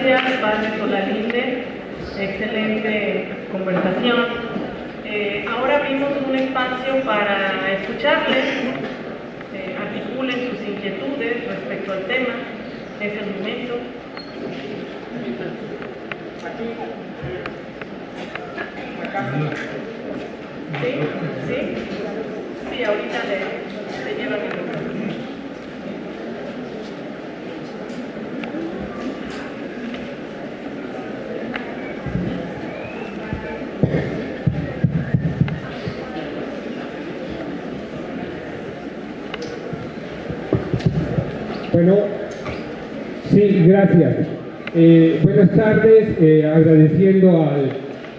gracias, Padre Solalinde. Excelente conversación. Ahora abrimos un espacio para escucharles, articulen sus inquietudes respecto al tema. Es el momento. Sí, ahorita le llevan el lugar. Bueno, sí, gracias. Buenas tardes, agradeciendo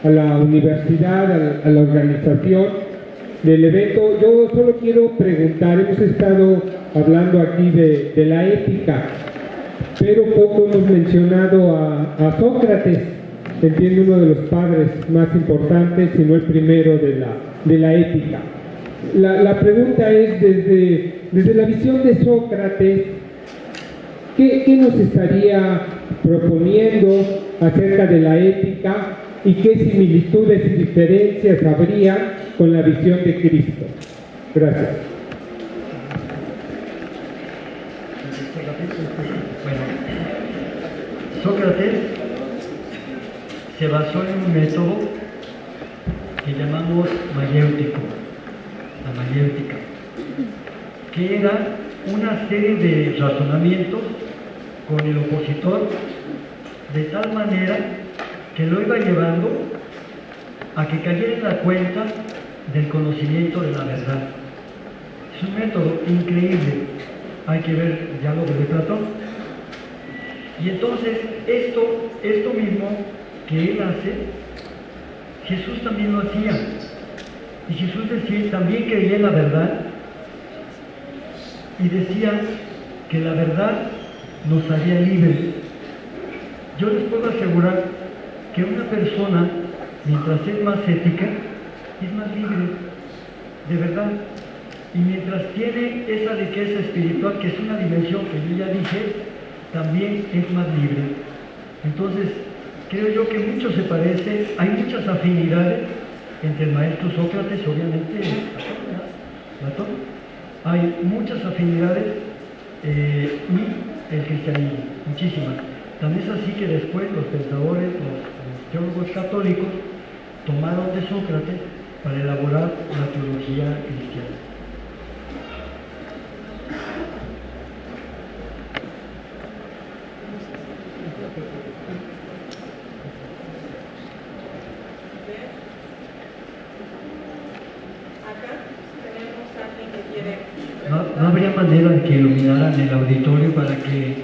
a la universidad, a la organización del evento. Yo solo quiero preguntar, hemos estado hablando aquí de la ética, pero poco hemos mencionado a Sócrates, entiendo uno de los padres más importantes, si no el primero de la ética. La pregunta es, desde la visión de Sócrates, ¿qué nos estaría proponiendo acerca de la ética y qué similitudes y diferencias habría con la visión de Cristo? Gracias. Bueno, Sócrates se basó en un método que llamamos mayéutico, la mayéutica, que era una serie de razonamientos con el opositor de tal manera que lo iba llevando a que cayera en la cuenta del conocimiento de la verdad. Es un método increíble, hay que ver diálogos de Platón. Y entonces esto mismo que él hace, Jesús también lo hacía. Y Jesús decía, también creía en la verdad y decía que la verdad nos haría libres. Yo les puedo asegurar que una persona, mientras es más ética, es más libre, de verdad. Y mientras tiene esa riqueza espiritual, que es una dimensión que yo ya dije, también es más libre. Entonces, creo yo que mucho se parece, hay muchas afinidades entre el maestro Sócrates, obviamente, Platón. Hay muchas afinidades y el cristianismo, muchísimas. Tan es así que después los pensadores, los teólogos católicos, tomaron de Sócrates para elaborar la teología cristiana. ¿No habría manera de que iluminaran el auditorio para que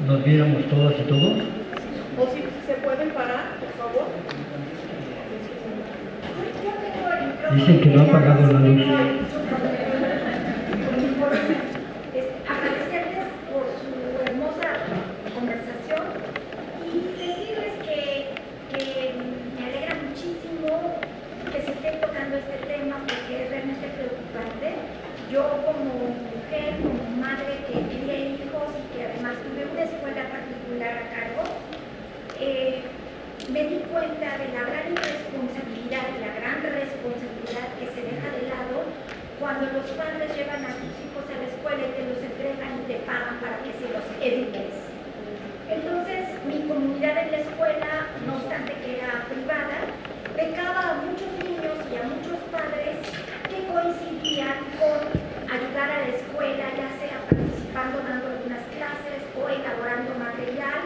nos viéramos todas y todos? O si se pueden parar, por favor. Dicen que no ha apagado la luz. Agradecerles por su hermosa conversación y decirles que me alegra muchísimo que se esté tocando este tema porque es realmente preocupante. Yo como mujer, como madre que tiene hijos y que además tuve una escuela particular a cargo, me di cuenta de la gran irresponsabilidad y la gran responsabilidad que se deja de lado cuando los padres llevan a sus hijos a la escuela y te los entregan y te pagan para que se los eduques. Entonces, mi comunidad en la escuela, no obstante que era privada, becaba a muchos niños y a muchos padres que coincidían con ayudar a la escuela, ya sea participando, dando algunas clases o elaborando material,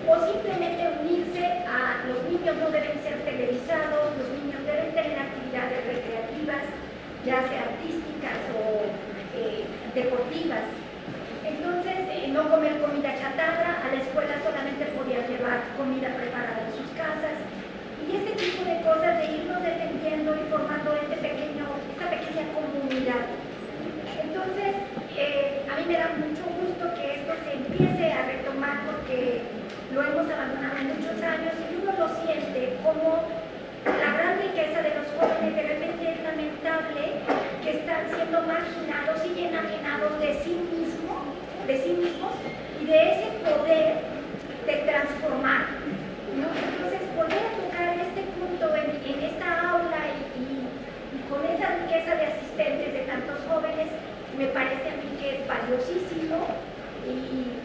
o simplemente unirse a los niños. No deben ser televisados, los niños deben tener actividades recreativas, ya sea artísticas o deportivas. Entonces, no comer comida chatarra, a la escuela solamente podían llevar comida preparada en sus casas, y este tipo de cosas de irnos defendiendo y formando esta pequeña comunidad. Entonces, a mí me da mucho gusto que esto se empiece a retomar porque lo hemos abandonado muchos años y uno lo siente como la gran riqueza de los jóvenes. De repente es lamentable que están siendo marginados y enajenados de sí mismos y de ese poder de transformar, ¿no? Entonces, volver a tocar este punto en esta aula y con esa riqueza de asistentes de tantos jóvenes, me parece a mí que es valiosísimo y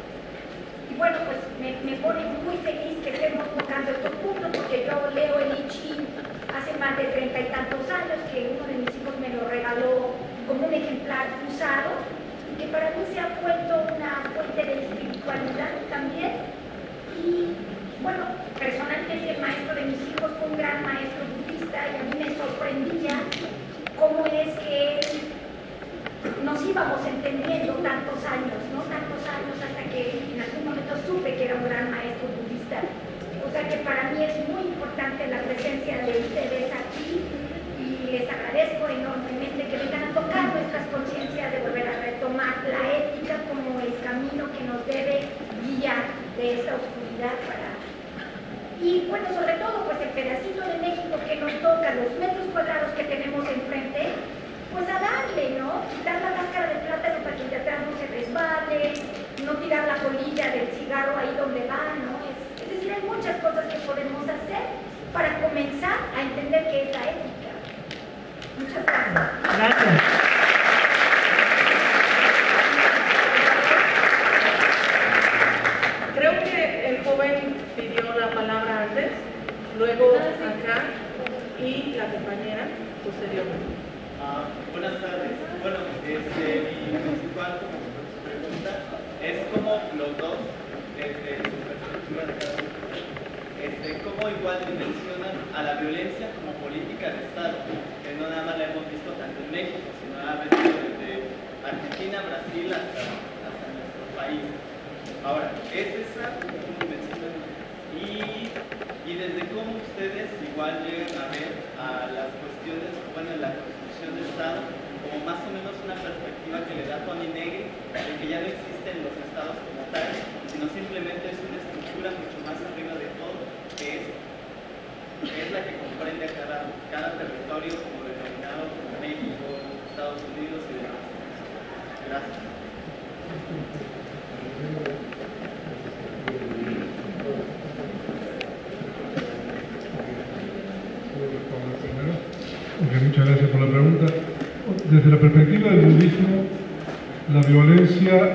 bueno, pues me pone muy feliz que estemos tocando estos puntos, porque yo leo el I Ching hace más de 30 y tantos años, que uno de mis hijos me lo regaló como un ejemplar usado, y que para mí se ha vuelto una fuente de espiritualidad también. Y bueno, personalmente el maestro de mis hijos fue un gran maestro budista, y a mí me sorprendía cómo es que nos íbamos entendiendo tantos años, ¿no? Tantos años hasta que en algún momento supe que era un gran maestro budista. O sea que para mí es muy importante la presencia de ustedes aquí y les agradezco enormemente que vengan a tocar nuestras conciencias, de volver a retomar la ética como el camino que nos debe guiar de esta oscuridad para... Y bueno, sobre todo pues el pedacito de México que nos toca, los metros cuadrados que tenemos enfrente, pues a darle, ¿no? Quitar la máscara de plátano para que el de atrás no se resbale, no tirar la colilla del cigarro ahí donde va, ¿no? Es decir, hay muchas cosas que podemos hacer para comenzar a entender qué es la ética. Muchas gracias. Gracias. Creo que el joven pidió la palabra antes, luego acá y la compañera posteriormente. Buenas tardes. Bueno, mi principal pregunta es cómo los dos, desde su perspectiva de cada uno, cómo igual dimensionan a la violencia como política de Estado, que no nada más la hemos visto tanto en México, sino la hemos visto desde Argentina, Brasil hasta nuestro país. Ahora, ¿es esa cómo dimensionan? Y desde cómo ustedes igual llegan a ver a las cuestiones, bueno, en la construcción del Estado, como más o menos una perspectiva que le da Toni Negri, de que ya no existen los estados como tal, sino simplemente es una estructura mucho más arriba de todo, que es la que comprende a cada territorio como denominado como México, Estados Unidos y demás. Gracias. Muchas gracias por la pregunta. Desde la perspectiva del budismo, la violencia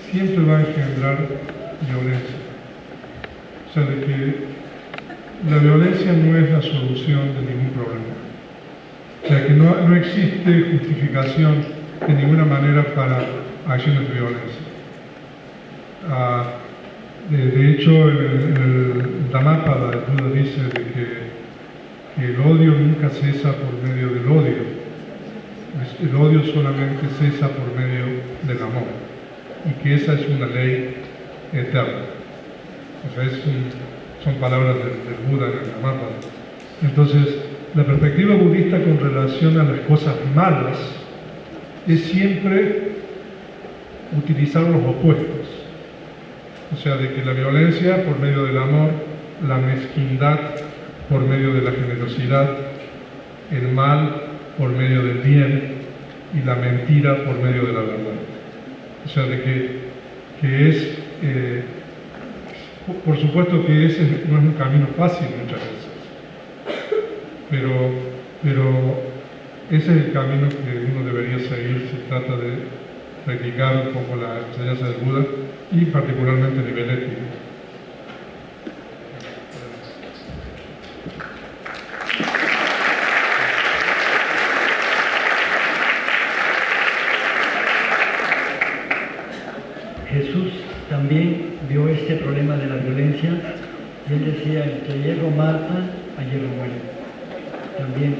siempre va a engendrar violencia. O sea, de que la violencia no es la solución de ningún problema. O sea, que no existe justificación de ninguna manera para acciones de violencia. De hecho, en el Dhammapada, el Buda dice de que el odio nunca cesa por medio del odio. El odio solamente cesa por medio del amor. Y que esa es una ley eterna. O sea, son palabras del Buda en el Dhammapada. Entonces, la perspectiva budista con relación a las cosas malas es siempre utilizar los opuestos. O sea, de que la violencia por medio del amor, la mezquindad por medio de la generosidad, el mal por medio del bien y la mentira por medio de la verdad. O sea, de que es, por supuesto que ese no es un camino fácil muchas veces, pero ese es el camino que uno debería seguir si trata de practicar un poco la enseñanza del Buda y particularmente a nivel ético. Jesús también vio este problema de la violencia y él decía, el que a hierro mata, a hierro muere. También.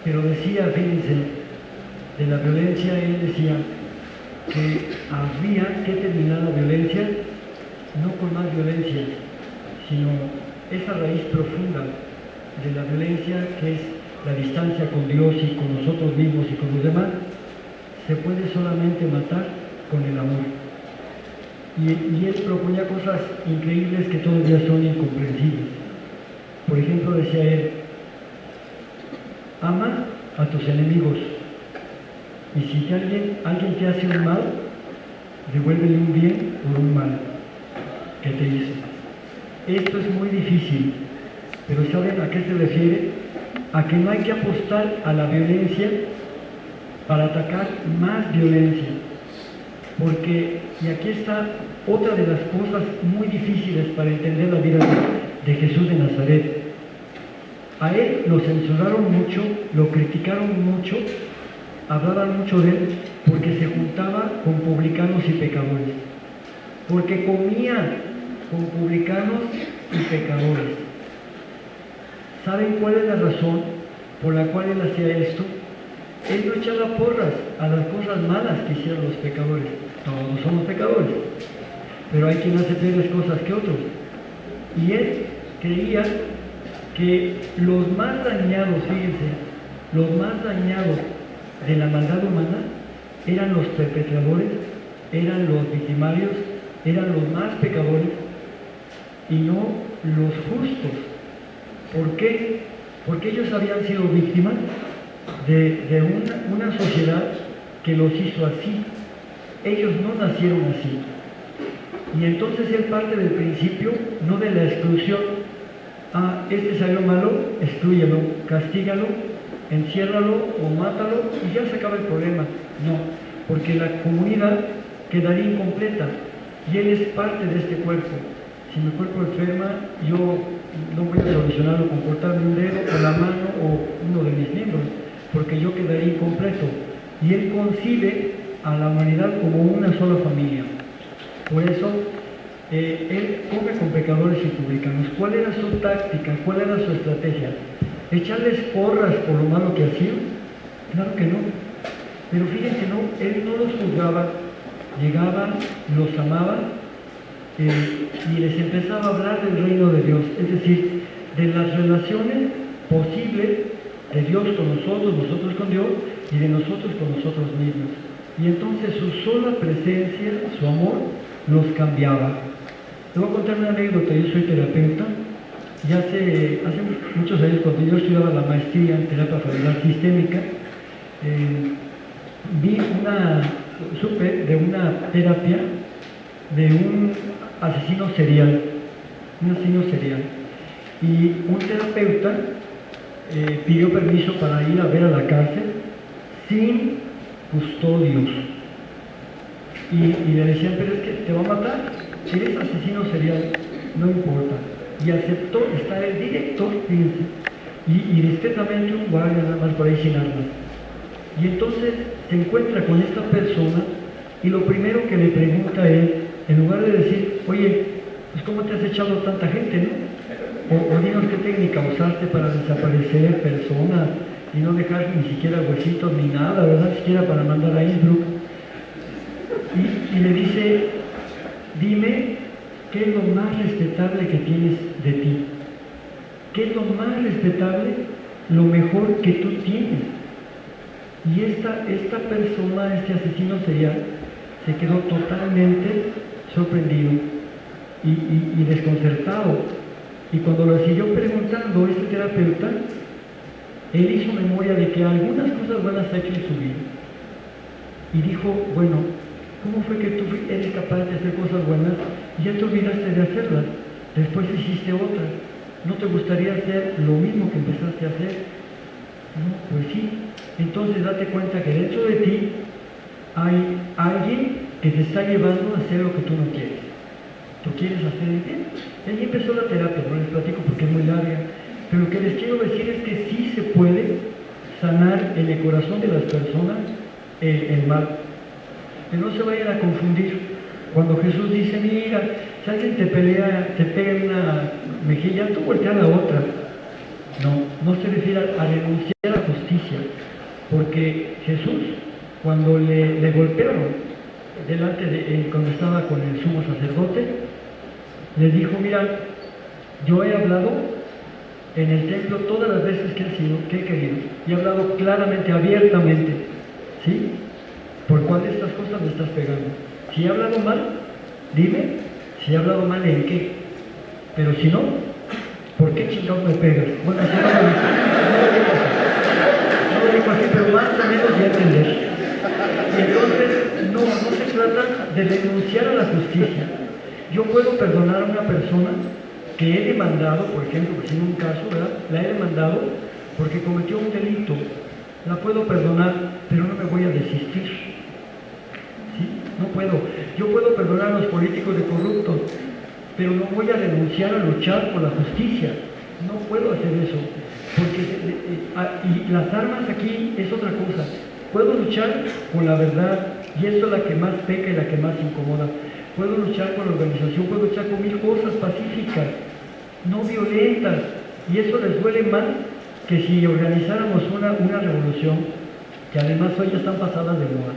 Pero decía, fíjense, de la violencia él decía que había que terminar la violencia no con más violencia, sino esa raíz profunda de la violencia que es la distancia con Dios y con nosotros mismos y con los demás, se puede solamente matar con el amor. Y él proponía cosas increíbles que todavía son incomprensibles. Por ejemplo, decía él, ama a tus enemigos, y si alguien te hace un mal, devuélvele un bien por un mal. que te hizo. Esto es muy difícil, pero ¿saben a qué se refiere? A que no hay que apostar a la violencia para atacar más violencia. Porque, y aquí está otra de las cosas muy difíciles para entender la vida de Jesús de Nazaret. A él lo censuraron mucho, lo criticaron mucho, hablaban mucho de él porque se juntaba con publicanos y pecadores, porque comía con publicanos y pecadores. ¿Saben cuál es la razón por la cual él hacía esto? Él no echaba porras a las cosas malas que hicieron los pecadores. Todos somos pecadores, pero hay quien hace peores cosas que otros. Y él creía que los más dañados, fíjense, los más dañados de la maldad humana eran los perpetradores, eran los victimarios, eran los más pecadores y no los justos. ¿Por qué? Porque ellos habían sido víctimas de una sociedad que los hizo así. Ellos no nacieron así. Y entonces él parte del principio, no de la exclusión. Ah, este salió malo, exclúyelo, castígalo, enciérralo o mátalo y ya se acaba el problema. No, porque la comunidad quedaría incompleta y él es parte de este cuerpo. Si mi cuerpo enferma, yo no voy a solucionarlo con cortarme un dedo o la mano o uno de mis miembros, porque yo quedaría incompleto. Y él concibe a la humanidad como una sola familia. Por eso, él come con pecadores y publicanos. ¿Cuál era su táctica? ¿Cuál era su estrategia? ¿Echarles porras por lo malo que hacían? Claro que no. Pero fíjense, no, él no los juzgaba, llegaba, los amaba y les empezaba a hablar del reino de Dios, es decir, de las relaciones posibles de Dios con nosotros, nosotros con Dios y de nosotros con nosotros mismos. Y entonces su sola presencia, su amor, los cambiaba. Te voy a contar una anécdota. Yo soy terapeuta y hace muchos años, cuando yo estudiaba la maestría en terapia familiar sistémica, supe de una terapia de un asesino serial, y un terapeuta pidió permiso para ir a ver a la cárcel sin custodios, y le decían, pero es que te va a matar, eres asesino serial, no importa, y aceptó. Está el director, fíjense, y discretamente un guardia nada más por ahí sin armas. Y entonces se encuentra con esta persona y lo primero que le pregunta es, en lugar de decir, oye, pues ¿cómo te has echado tanta gente, no? O dinos qué técnica usaste para desaparecer personas y no dejar ni siquiera huesitos ni nada, ¿verdad? Siquiera para mandar a Innsbruck. Y le dice, dime qué es lo más respetable que tienes de ti. ¿Qué es lo más respetable? Lo mejor que tú tienes. Y esta persona, este asesino serial, se quedó totalmente sorprendido y desconcertado. Y cuando lo siguió preguntando este terapeuta, él hizo memoria de que algunas cosas buenas ha hecho en su vida. Y dijo, bueno, ¿cómo fue que tú eres capaz de hacer cosas buenas y ya te olvidaste de hacerlas? Después hiciste otras. ¿No te gustaría hacer lo mismo que empezaste a hacer? No, pues sí. Entonces date cuenta que dentro de ti hay alguien que te está llevando a hacer lo que tú no quieres. ¿Tú quieres hacer el bien? Y ahí empezó la terapia, no les platico porque es muy larga, pero lo que les quiero decir es que sí se puede sanar en el corazón de las personas el mal. Que no se vayan a confundir. Cuando Jesús dice, mira, si alguien te pega en una mejilla, tú voltea a la otra. No se refiere a renunciar a la justicia, porque Jesús, cuando le golpearon delante de cuando estaba con el sumo sacerdote, le dijo, mira, yo he hablado en el templo todas las veces que he querido, y he hablado claramente, abiertamente, ¿sí? ¿Por cuál de estas cosas me estás pegando? Si he hablado mal, dime, si he hablado mal, ¿en qué? Pero si no, ¿por qué chingados me pegas? Bueno, así no lo digo así, pero más o menos ya entender. Y entonces, no se trata de denunciar a la justicia, Yo puedo perdonar a una persona que he demandado, por ejemplo, pues en un caso, ¿verdad? La he demandado porque cometió un delito. La puedo perdonar, pero no me voy a desistir. ¿Sí? No puedo. Yo puedo perdonar a los políticos de corruptos, pero no voy a renunciar a luchar por la justicia. No puedo hacer eso. Porque y las armas aquí es otra cosa. Puedo luchar con la verdad, y eso es la que más peca y la que más incomoda. Puedo luchar con la organización, puedo luchar con 1000 cosas pacíficas, no violentas, y eso les duele más que si organizáramos una revolución, que además hoy ya están pasadas de moda.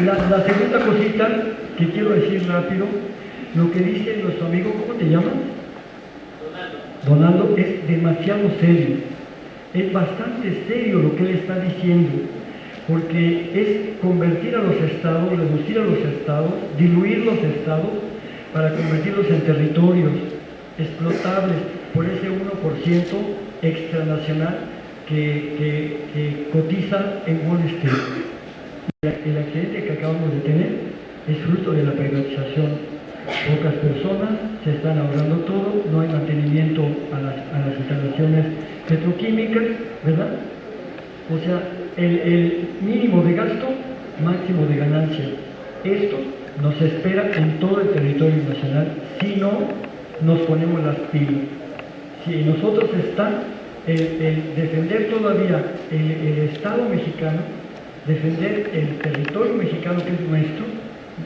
La segunda cosita que quiero decir rápido, lo que dice nuestro amigo, ¿cómo te llamas? Donaldo, es demasiado serio, es bastante serio lo que él está diciendo, porque es convertir a los estados, reducir a los estados, diluir los estados para convertirlos en territorios explotables por ese 1% extranacional que cotiza en Wall Street. El accidente que acabamos de tener es fruto de la privatización. Pocas personas se están ahorrando todo, no hay mantenimiento a las instalaciones petroquímicas, ¿verdad? O sea, el mínimo de gasto, máximo de ganancia. Esto nos espera en todo el territorio nacional si no nos ponemos las pilas. Si en nosotros está el defender todavía el Estado mexicano, defender el territorio mexicano que es nuestro,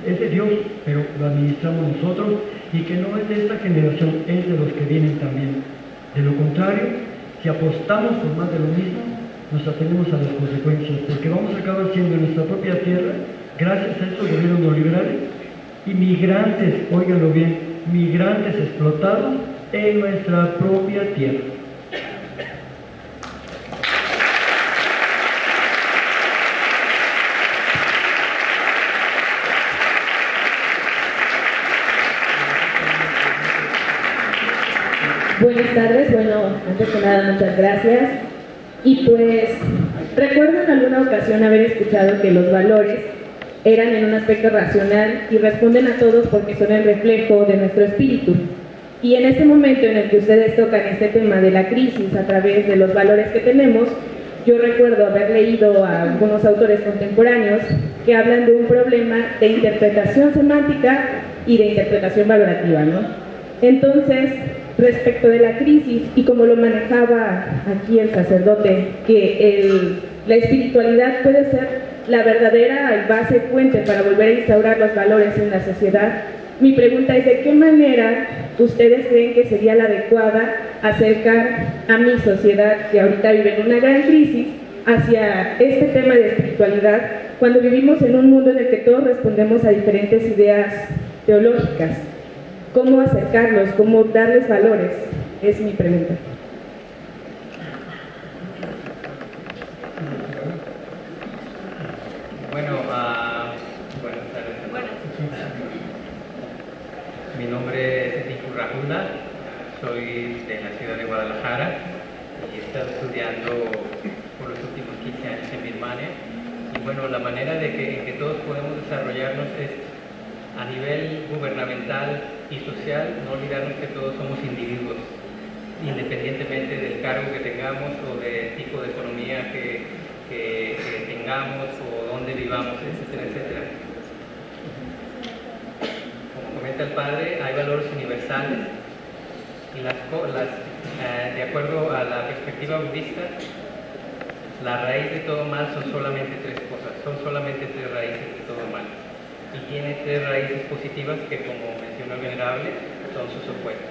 es de Dios, pero lo administramos nosotros, y que no es de esta generación, es de los que vienen también. De lo contrario, si apostamos por más de lo mismo, nos atenemos a las consecuencias, porque vamos a acabar siendo en nuestra propia tierra, gracias a estos gobiernos neoliberales, inmigrantes, óiganlo bien, migrantes explotados en nuestra propia tierra. Buenas tardes, bueno, antes que nada muchas gracias. Y pues recuerdo en alguna ocasión haber escuchado que los valores eran en un aspecto racional y responden a todos porque son el reflejo de nuestro espíritu. Y en este momento en el que ustedes tocan este tema de la crisis a través de los valores que tenemos, yo recuerdo haber leído a algunos autores contemporáneos que hablan de un problema de interpretación semántica y de interpretación valorativa, ¿no? Entonces, respecto de la crisis, y como lo manejaba aquí el sacerdote, que la espiritualidad puede ser la verdadera base puente para volver a instaurar los valores en la sociedad, mi pregunta es: ¿de qué manera ustedes creen que sería la adecuada acercar a mi sociedad, que ahorita vive en una gran crisis, hacia este tema de espiritualidad, cuando vivimos en un mundo en el que todos respondemos a diferentes ideas teológicas? ¿Cómo acercarlos? ¿Cómo darles valores? Es mi pregunta. Bueno, buenas tardes. Mi nombre es Etiku Rahula, soy de la ciudad de Guadalajara y he estado estudiando por los últimos 15 años en Birmania. Y bueno, la manera de que todos podemos desarrollarnos es a nivel gubernamental y social, no olvidarnos que todos somos individuos, independientemente del cargo que tengamos o del tipo de economía que tengamos o dónde vivamos, etcétera, etcétera. Como comenta el padre, hay valores universales y de acuerdo a la perspectiva budista, la raíz de todo mal son solamente 3 cosas, son solamente 3 raíces de todo mal. Y tiene 3 raíces positivas que, como mencionó el venerable, son sus opuestos.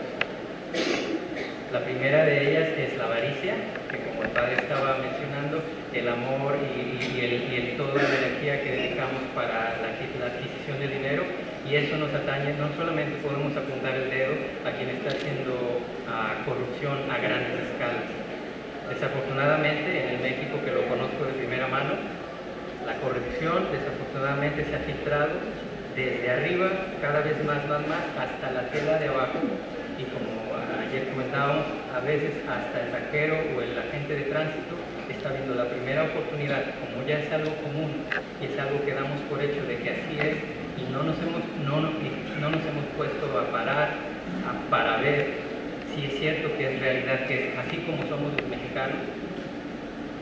La primera de ellas es la avaricia, que como el padre estaba mencionando, el amor y toda la energía que dedicamos para la adquisición de dinero, y eso nos atañe. No solamente podemos apuntar el dedo a quien está haciendo corrupción a grandes escalas. Desafortunadamente, en el México que lo conozco de primera mano, la corrupción desafortunadamente se ha filtrado desde arriba, cada vez más, hasta la tela de abajo. Y como ayer comentábamos, a veces hasta el taquero o el agente de tránsito está viendo la primera oportunidad, como ya es algo común y es algo que damos por hecho de que así es, y no nos hemos puesto a parar para ver si es cierto que en realidad que es así como somos los mexicanos.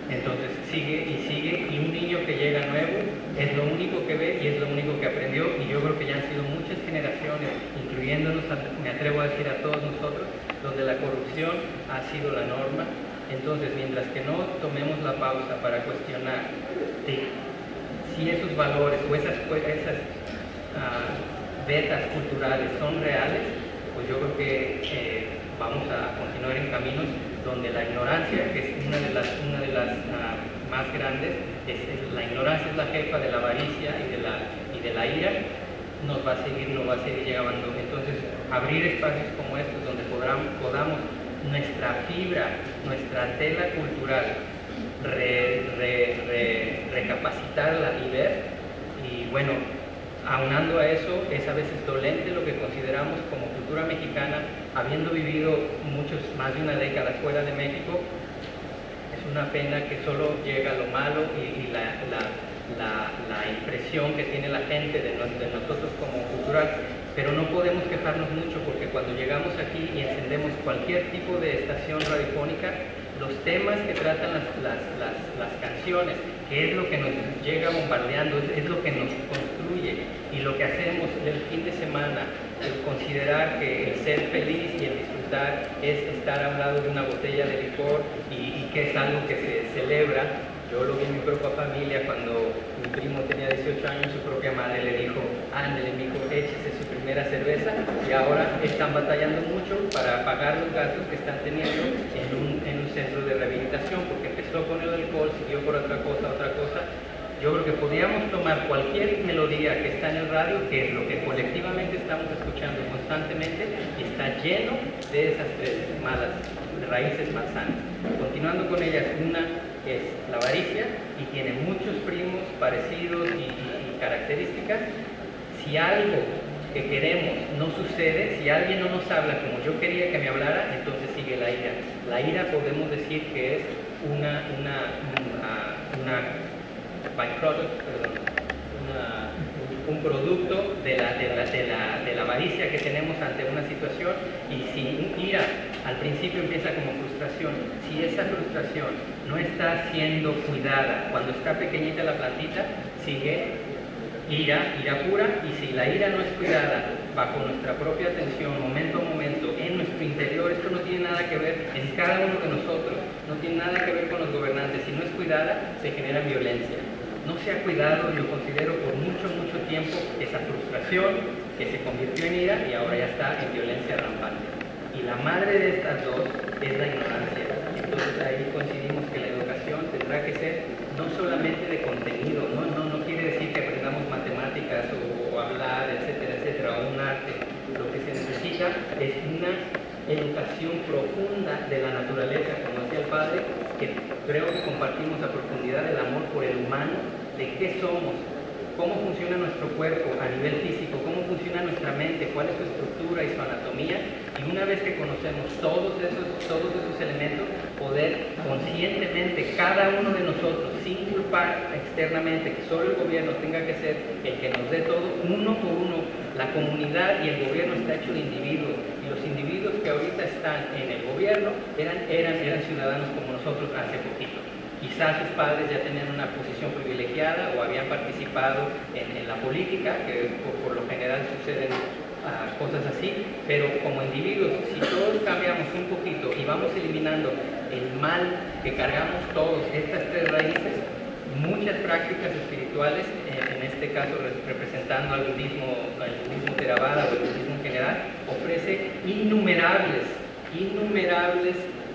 Entonces sigue, y un niño que llega nuevo es lo único que ve y es lo único que aprendió, y yo creo que ya han sido muchas generaciones, incluyéndonos, me atrevo a decir a todos nosotros, donde la corrupción ha sido la norma. Entonces, mientras que no tomemos la pausa para cuestionar si esos valores o esas vetas culturales son reales, pues yo creo que vamos a continuar en caminos donde la ignorancia, que es una de las más grandes, la ignorancia es la jefa de la avaricia y de la ira, nos va a seguir llevando. Entonces, abrir espacios como estos donde podamos nuestra fibra, nuestra tela cultural, recapacitarla y ver, y bueno, aunando a eso, es a veces dolente lo que consideramos como cultura mexicana, habiendo vivido más de una década fuera de México. Es una pena que solo llega lo malo y la impresión que tiene la gente de nosotros como cultura, pero no podemos quejarnos mucho, porque cuando llegamos aquí y encendemos cualquier tipo de estación radiofónica, los temas que tratan las canciones, que es lo que nos llega bombardeando, es lo que nos construye, y lo que hacemos el fin de semana, el considerar que el ser feliz y el disfrutar es estar a un lado de una botella de licor y que es algo que se celebra. Yo lo vi en mi propia familia cuando mi primo tenía 18 años, su propia madre le dijo: ándele, mijo, échese su primera cerveza, y ahora están batallando mucho para pagar los gastos que están teniendo en un centro de rehabilitación, porque empezó con el alcohol, siguió por otra cosa. Yo creo que podríamos tomar cualquier melodía que está en el radio, que es lo que colectivamente estamos escuchando constantemente, y está lleno de esas tres malas raíces malsanas. Continuando con ellas, una es la avaricia, y tiene muchos primos parecidos y características. Si algo que queremos no sucede, si alguien no nos habla como yo quería que me hablara, entonces sigue la ira. La ira podemos decir que es un producto de la avaricia que tenemos ante una situación. Y si ira al principio empieza como frustración, si esa frustración no está siendo cuidada, cuando está pequeñita la plantita, sigue ira pura. Y si la ira no es cuidada bajo nuestra propia atención, momento a momento, en nuestro interior, esto no tiene nada que ver en cada uno de nosotros, no tiene nada que ver con los gobernantes. Si no es cuidada, se genera violencia. No se ha cuidado, yo considero, por mucho tiempo esa frustración que se convirtió en ira y ahora ya está en violencia rampante. Y la madre de estas dos es la ignorancia. Entonces ahí coincidimos que la educación tendrá que ser no solamente de contenido, no quiere decir que aprendamos matemáticas o hablar, etcétera, o un arte. Lo que se necesita es una educación profunda de la naturaleza, como decía el padre, que creo que compartimos a profundidad el amor por el humano, de qué somos, cómo funciona nuestro cuerpo a nivel físico, cómo funciona nuestra mente, cuál es su estructura y su anatomía, y una vez que conocemos todos esos elementos, poder conscientemente, cada uno de nosotros, sin culpar externamente, que solo el gobierno tenga que ser el que nos dé todo, uno por uno. La comunidad y el gobierno está hecho de individuos, y los individuos que ahorita están en el gobierno eran ciudadanos como nosotros hace poquito. Quizás sus padres ya tenían una posición privilegiada o habían participado en la política, que por lo general suceden cosas así, pero como individuos, si todos cambiamos un poquito y vamos eliminando el mal que cargamos todos, estas tres raíces, muchas prácticas espirituales, en este caso representando al budismo Theravada o el budismo en general, ofrece innumerables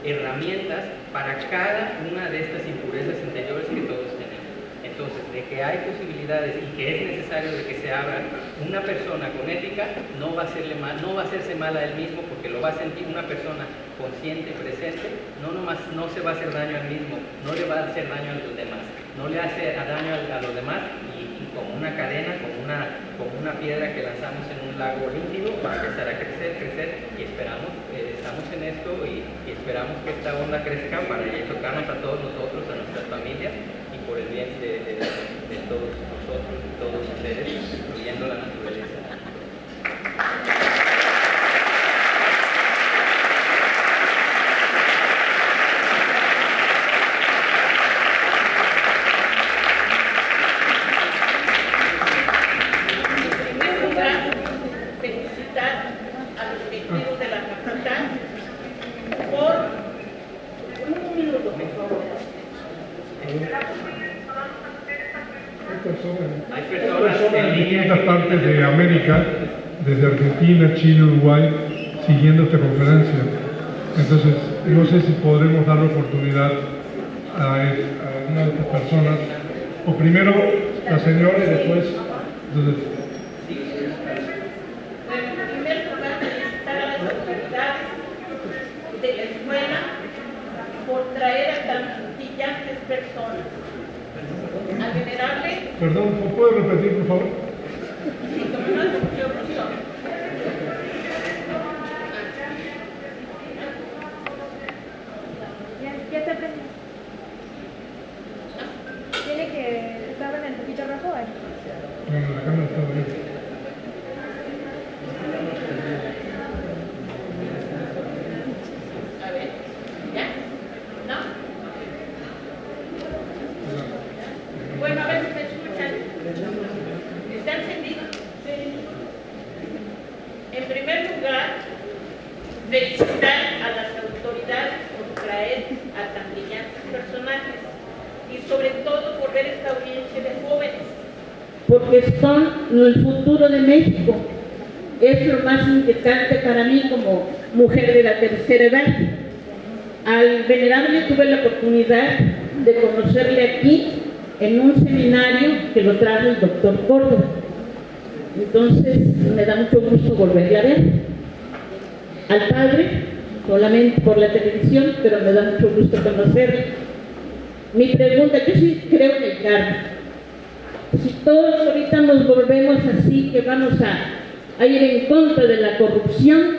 herramientas para cada una de estas impurezas interiores que todos tenemos. Entonces, de que hay posibilidades y que es necesario de que se abra, una persona con ética no va a hacerse mal a él mismo, porque lo va a sentir una persona consciente, presente, no se va a hacer daño al mismo, no le va a hacer daño a los demás, no le hace daño a los demás, y como una cadena, como una piedra que lanzamos en un lago líquido, va a empezar a crecer, y estamos en esto y esperamos que esta onda crezca para tocarnos a todos nosotros, a nuestras familias, y por el bien de de todos nosotros, de todos los seres, incluyendo la naturaleza. Distintas partes de América, desde Argentina, Chile, Uruguay, siguiendo esta conferencia. Entonces, no sé si podremos dar la oportunidad a una de estas personas, o primero la señora y después... Entonces, En primer lugar, felicitar a las autoridades de la escuela por traer a tan brillantes personas. Al venerable... Perdón, ¿puede repetir, por favor? Sí, como no es mucho gusto. Ya está prendido. Tiene que estar en el poquito rojo ahí. No, la cámara está bien. A ver, ¿ya? ¿No? Bueno, a ver si me escuchan. ¿Está encendido? Sí. En primer lugar, felicitar a las autoridades por traer a tan brillantes personajes y sobre todo por ver esta audiencia de jóvenes. Porque son el futuro de México. Es lo más inquietante para mí como mujer de la tercera edad. Al venerable tuve la oportunidad de conocerle aquí en un seminario que lo trajo el doctor Córdoba. Entonces me da mucho gusto volverle a ver. Al padre, solamente por la televisión, pero me da mucho gusto conocerle. Mi pregunta, yo sí creo en el karma. Si todos ahorita nos volvemos así, que vamos a ir en contra de la corrupción,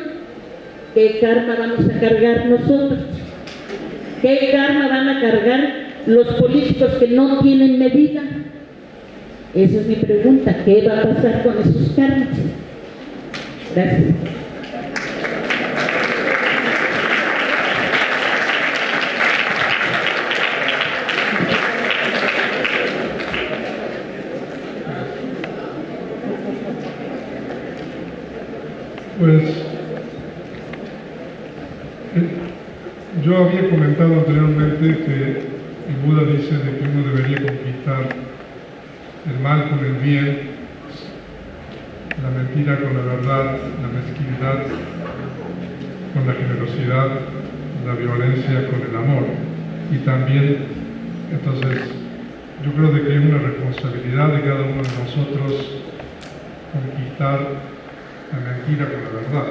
¿qué karma vamos a cargar nosotros? ¿Qué karma van a cargar los políticos que no tienen medida? Esa es mi pregunta. ¿Qué va a pasar con esos karmas? Gracias. Pues yo había comentado anteriormente que el Buda dice de que uno debería conquistar el mal con el bien, la mentira con la verdad, la mezquindad con la generosidad, la violencia con el amor. Y también, entonces, yo creo de que es una responsabilidad de cada uno de nosotros conquistar la mentira con la verdad.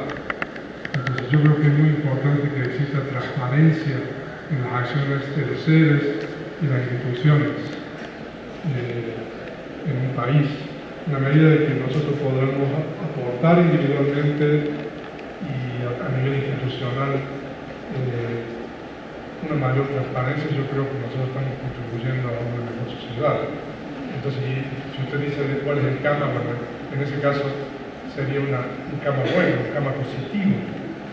Entonces yo creo que es muy importante que exista transparencia en las acciones de los seres y las instituciones en un país, en la medida de que nosotros podamos aportar individualmente y a nivel institucional una mayor transparencia. Yo creo que nosotros estamos contribuyendo a una mejor sociedad. Entonces, si usted dice de cuál es el karma, bueno, en ese caso sería un karma bueno, un karma positivo.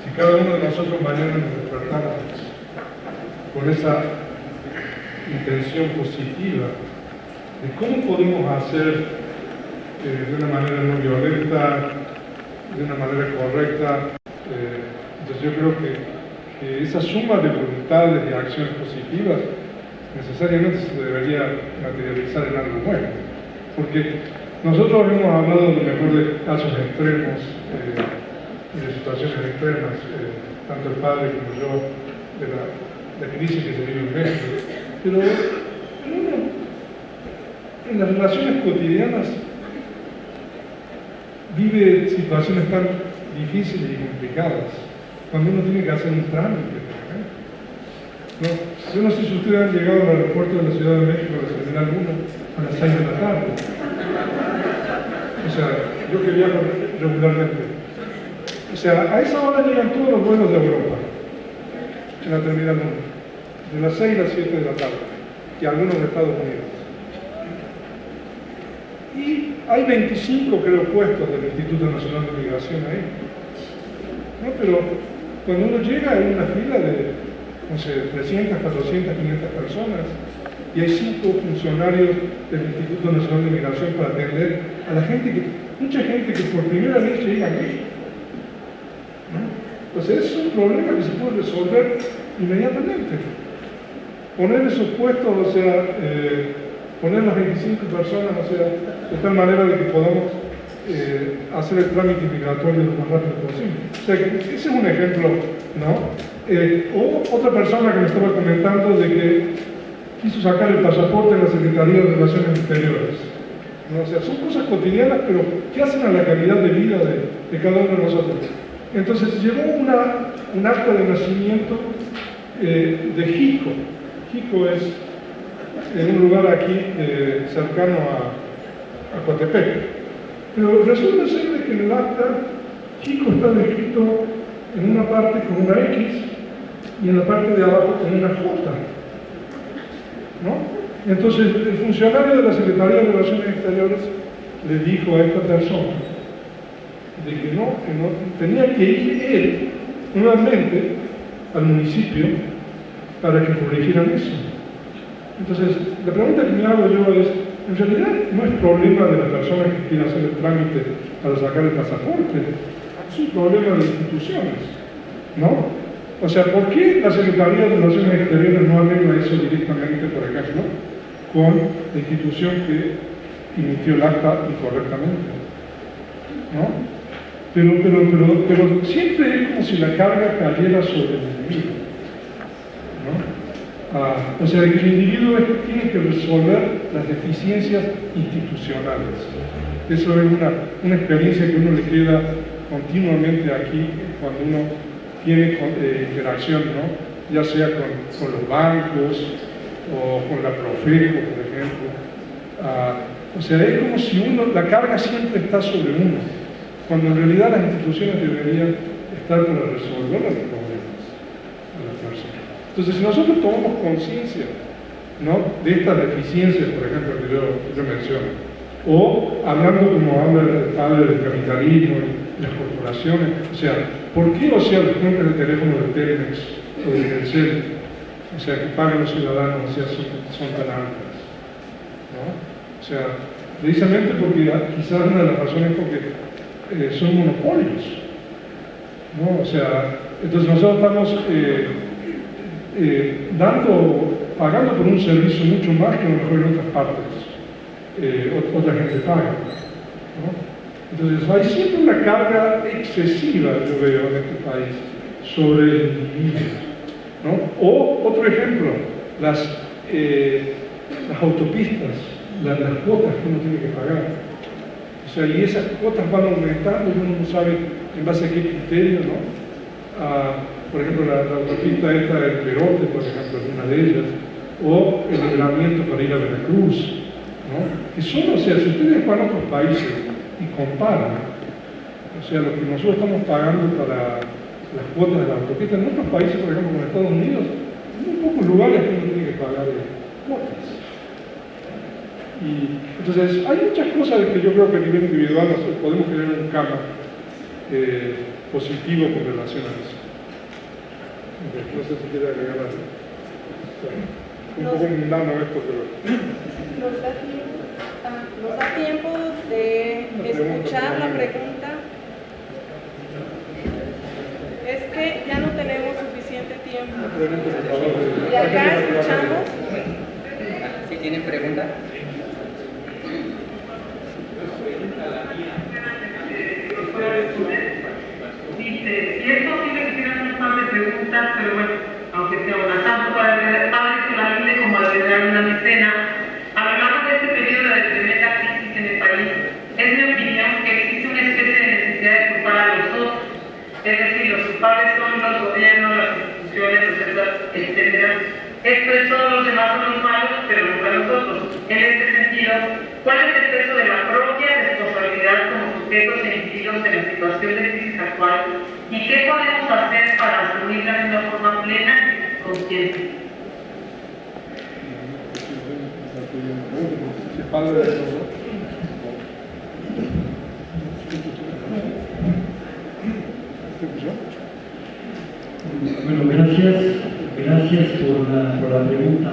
Si cada uno de nosotros mañana nos despertamos con esa intención positiva de cómo podemos hacer de una manera no violenta, de una manera correcta, entonces yo creo que esa suma de voluntades y acciones positivas necesariamente se debería materializar en algo bueno, porque nosotros hemos hablado a lo mejor de casos extremos y de situaciones extremas, tanto el padre como yo, de la crisis que se vive en México, pero en las relaciones cotidianas vive situaciones tan difíciles y complicadas, cuando uno tiene que hacer un trámite. ¿No? Yo no sé si ustedes han llegado al aeropuerto de la Ciudad de México, a la Terminal 1, a las 6 de la tarde. O sea, yo que viajo regularmente. O sea, a esa hora llegan todos los vuelos de Europa, en la Terminal 1, de las 6 a las 7 de la tarde, y algunos de Estados Unidos. Y hay 25, creo, puestos del Instituto Nacional de Migración ahí. ¿No? Pero cuando uno llega hay una fila de, no sé, 300, 400, 500 personas y hay 5 funcionarios del Instituto Nacional de Migración para atender a la gente mucha gente que por primera vez llega a México. ¿No? Entonces es un problema que se puede resolver inmediatamente. Poner esos puestos, o sea, poner las 25 personas, o sea, de tal manera de que podamos hacer el trámite migratorio lo más rápido posible. O sea, que ese es un ejemplo, ¿no? O otra persona que me estaba comentando de que quiso sacar el pasaporte de la Secretaría de Relaciones Exteriores. ¿No? O sea, son cosas cotidianas, pero que hacen a la calidad de vida de cada uno de nosotros. Entonces, llevó un acta de nacimiento de Jico. Jico es en un lugar aquí cercano a Coatepec. Pero resulta ser de que en el acta Jico está descrito en una parte con una X y en la parte de abajo con una J. ¿No? Entonces el funcionario de la Secretaría de Relaciones Exteriores le dijo a esta persona de que no tenía que ir él nuevamente al municipio para que corrigieran eso. Entonces, la pregunta que me hago yo es, en realidad no es problema de la persona que quiere hacer el trámite para sacar el pasaporte, es un problema de instituciones, ¿no? O sea, ¿por qué la Secretaría de Relaciones Exteriores no arregla eso directamente, por ejemplo, con la institución que emitió el acta incorrectamente? ¿No? Pero siempre es como si la carga cayera sobre el individuo, ¿no? O sea, que el individuo tiene que resolver las deficiencias institucionales. Eso es una experiencia que uno le queda continuamente aquí cuando uno tiene interacción, ¿no? Ya sea con los bancos o con la Profeco, por ejemplo. O sea, es como si la carga siempre está sobre uno, cuando en realidad las instituciones deberían estar para resolver los problemas de las personas. Entonces, si nosotros tomamos conciencia, ¿no?, de estas deficiencias, por ejemplo, que yo menciono, o hablando como habla el padre del capitalismo y las corporaciones, o sea, ¿por qué, o sea, las cuentas de teléfono de Telmex o de Telcel, o sea, que pagan los ciudadanos, o sea, son tan altas? ¿No? O sea, precisamente porque quizás una de las razones es porque son monopolios, ¿no? O sea, entonces nosotros estamos pagando por un servicio mucho más que a lo mejor en otras partes otra gente paga, ¿no? Entonces hay siempre una carga excesiva, yo veo, en este país sobre el individuo, ¿no? O otro ejemplo, las autopistas, las cuotas que uno tiene que pagar. O sea, y esas cuotas van aumentando y uno no sabe en base a qué criterio, ¿no? Por ejemplo, la autopista esta del Perote, por ejemplo, es una de ellas, o el libramiento para ir a Veracruz, ¿no? Que son, o sea, si ustedes van a otros países y comparan, o sea, lo que nosotros estamos pagando para las cuotas de la autopista, en otros países, por ejemplo, como en Estados Unidos, hay muy pocos lugares que uno tiene que pagar cuotas. Y entonces, hay muchas cosas que yo creo que a nivel individual nosotros podemos tener un cambio positivo con relación a eso. No sé si quiere agregar algo. Un poco mundano esto, pero... ¿Nos da tiempo de escuchar la pregunta? Es que ya no tenemos suficiente tiempo. Y acá escuchamos. ¿Sí tienen preguntas? Y es posible que tengan un par de preguntas, pero bueno, aunque sea una, tanto para el padre Solalinde como al venerable una mecena, a lo largo de este periodo de tremenda crisis en el país, es mi opinión que existe una especie de necesidad de culpar a los otros, es decir, los culpables son los gobiernos, las instituciones, etcétera. Esto es, todos los demás son los malos, pero nunca nosotros. En este sentido, ¿cuál es el peso de la propia responsabilidad como sujetos e individuos en la situación de crisis actual? ¿Y qué podemos hacer para asumirla de una forma plena y consciente? Bueno, gracias por la pregunta.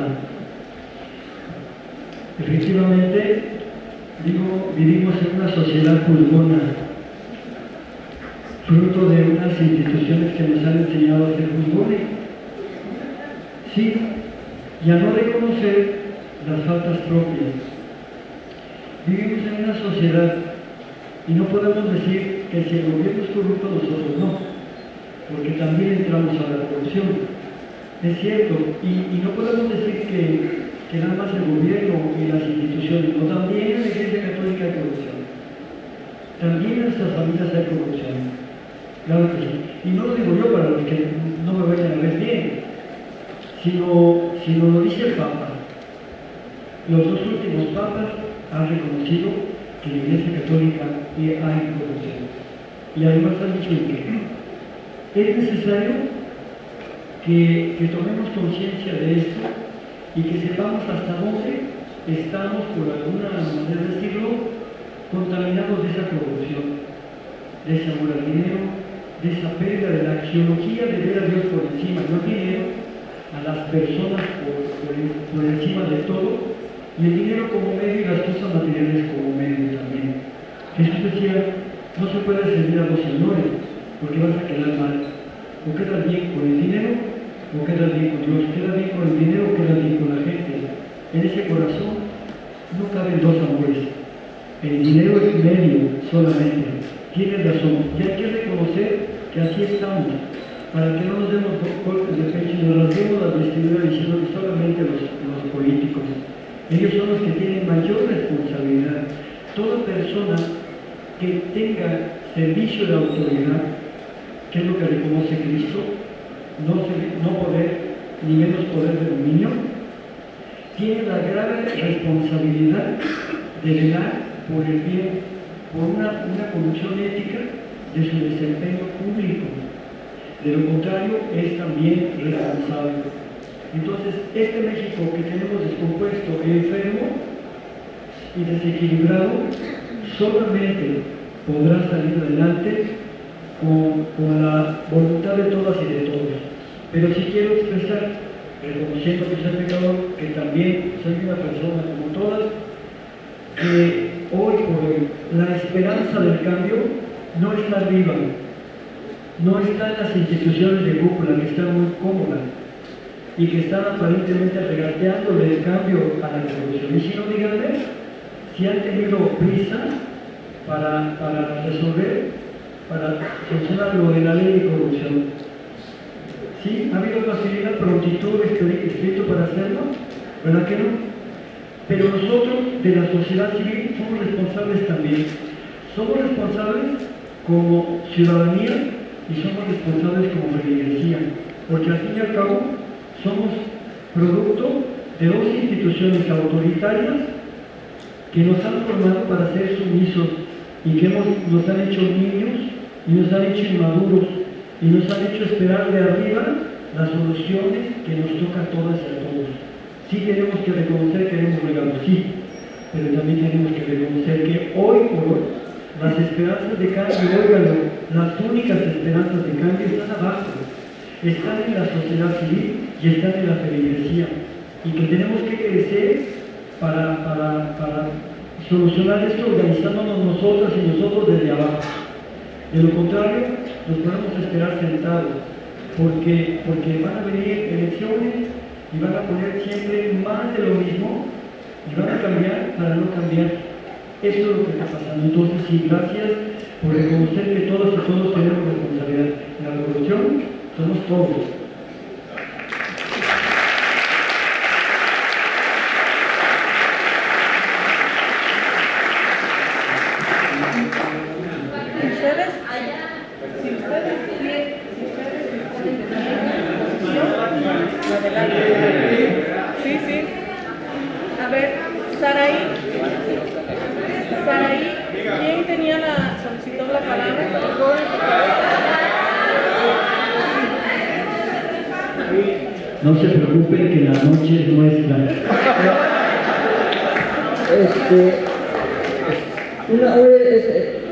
Efectivamente, vivimos en una sociedad pulgona, fruto de unas instituciones que nos han enseñado a ser pulgones. Sí, y a no reconocer las faltas propias. Vivimos en una sociedad y no podemos decir que si el gobierno es corrupto, nosotros no, porque también entramos a la corrupción. Es cierto, y no podemos decir que nada más el gobierno y las instituciones, no, también en la Iglesia Católica hay corrupción. También en nuestras familias hay corrupción. Claro que sí. Y no lo digo yo para los que no me vayan a ver bien, sino lo dice el Papa. Los dos últimos papas han reconocido que en la Iglesia Católica hay corrupción. Y además han dicho que es necesario que tomemos conciencia de esto y que sepamos hasta dónde estamos, por alguna manera de decirlo, contaminados de esa corrupción, de ese amor al dinero, de esa pérdida de la axiología de ver a Dios por encima, no al dinero, a las personas por encima de todo, y el dinero como medio y las cosas materiales como medio también. Jesús decía, no se puede servir a dos señores, porque vas a quedar mal. O quedas bien con el dinero, o quedas bien con Dios. Quedas bien con el dinero, o quedas bien con la gente. En ese corazón no caben dos amores. El dinero es medio solamente. Tienes razón. Y hay que reconocer que así estamos, para que no nos demos golpes de pecho y nos rasguemos las vestiduras diciendo que solamente los políticos. Ellos son los que tienen mayor responsabilidad. Toda persona que tenga servicio de autoridad, que es lo que reconoce Cristo, no poder, ni menos poder de dominio, tiene la grave responsabilidad de velar por el bien, por una conducción ética de su desempeño público. De lo contrario, es también responsable. Entonces, este México que tenemos descompuesto, enfermo y desequilibrado, solamente podrá salir adelante con la voluntad de todas y de todos. Pero sí quiero expresar, reconociendo que soy pecador, que también soy una persona como todas, que hoy por hoy la esperanza del cambio no está arriba, no está en las instituciones de cúpula que están muy cómodas y que están aparentemente regateándole el cambio a la revolución. Y si no, díganme si han tenido prisa para resolver, para solucionar lo de la ley de corrupción. ¿Sí? ¿Ha habido facilidad, prontitud, escrito para hacerlo? ¿Verdad que no? Pero nosotros, de la sociedad civil, somos responsables también. Somos responsables como ciudadanía y somos responsables como feligresía, porque al fin y al cabo somos producto de dos instituciones autoritarias que nos han formado para ser sumisos y que nos han hecho niños y nos han hecho inmaduros y nos han hecho esperar de arriba las soluciones que nos tocan a todas y a todos. Sí tenemos que reconocer que hemos regado, sí, pero también tenemos que reconocer que hoy por hoy las esperanzas de cambio, óiganlo, las únicas esperanzas de cambio están abajo, están en la sociedad civil y están en la feligresía, y que tenemos que crecer para solucionar esto organizándonos nosotras y nosotros desde abajo. De lo contrario, nos podemos esperar sentados, porque van a venir elecciones y van a poner siempre más de lo mismo y van a cambiar para no cambiar. Eso es lo que está pasando. Entonces, sí, gracias por reconocer que todos y todos tenemos responsabilidad. En la corrupción somos todos. Sí, sí. A ver, Saraí, ¿quién tenía solicitó la palabra? No se preocupen que la noche es nuestra. Una vez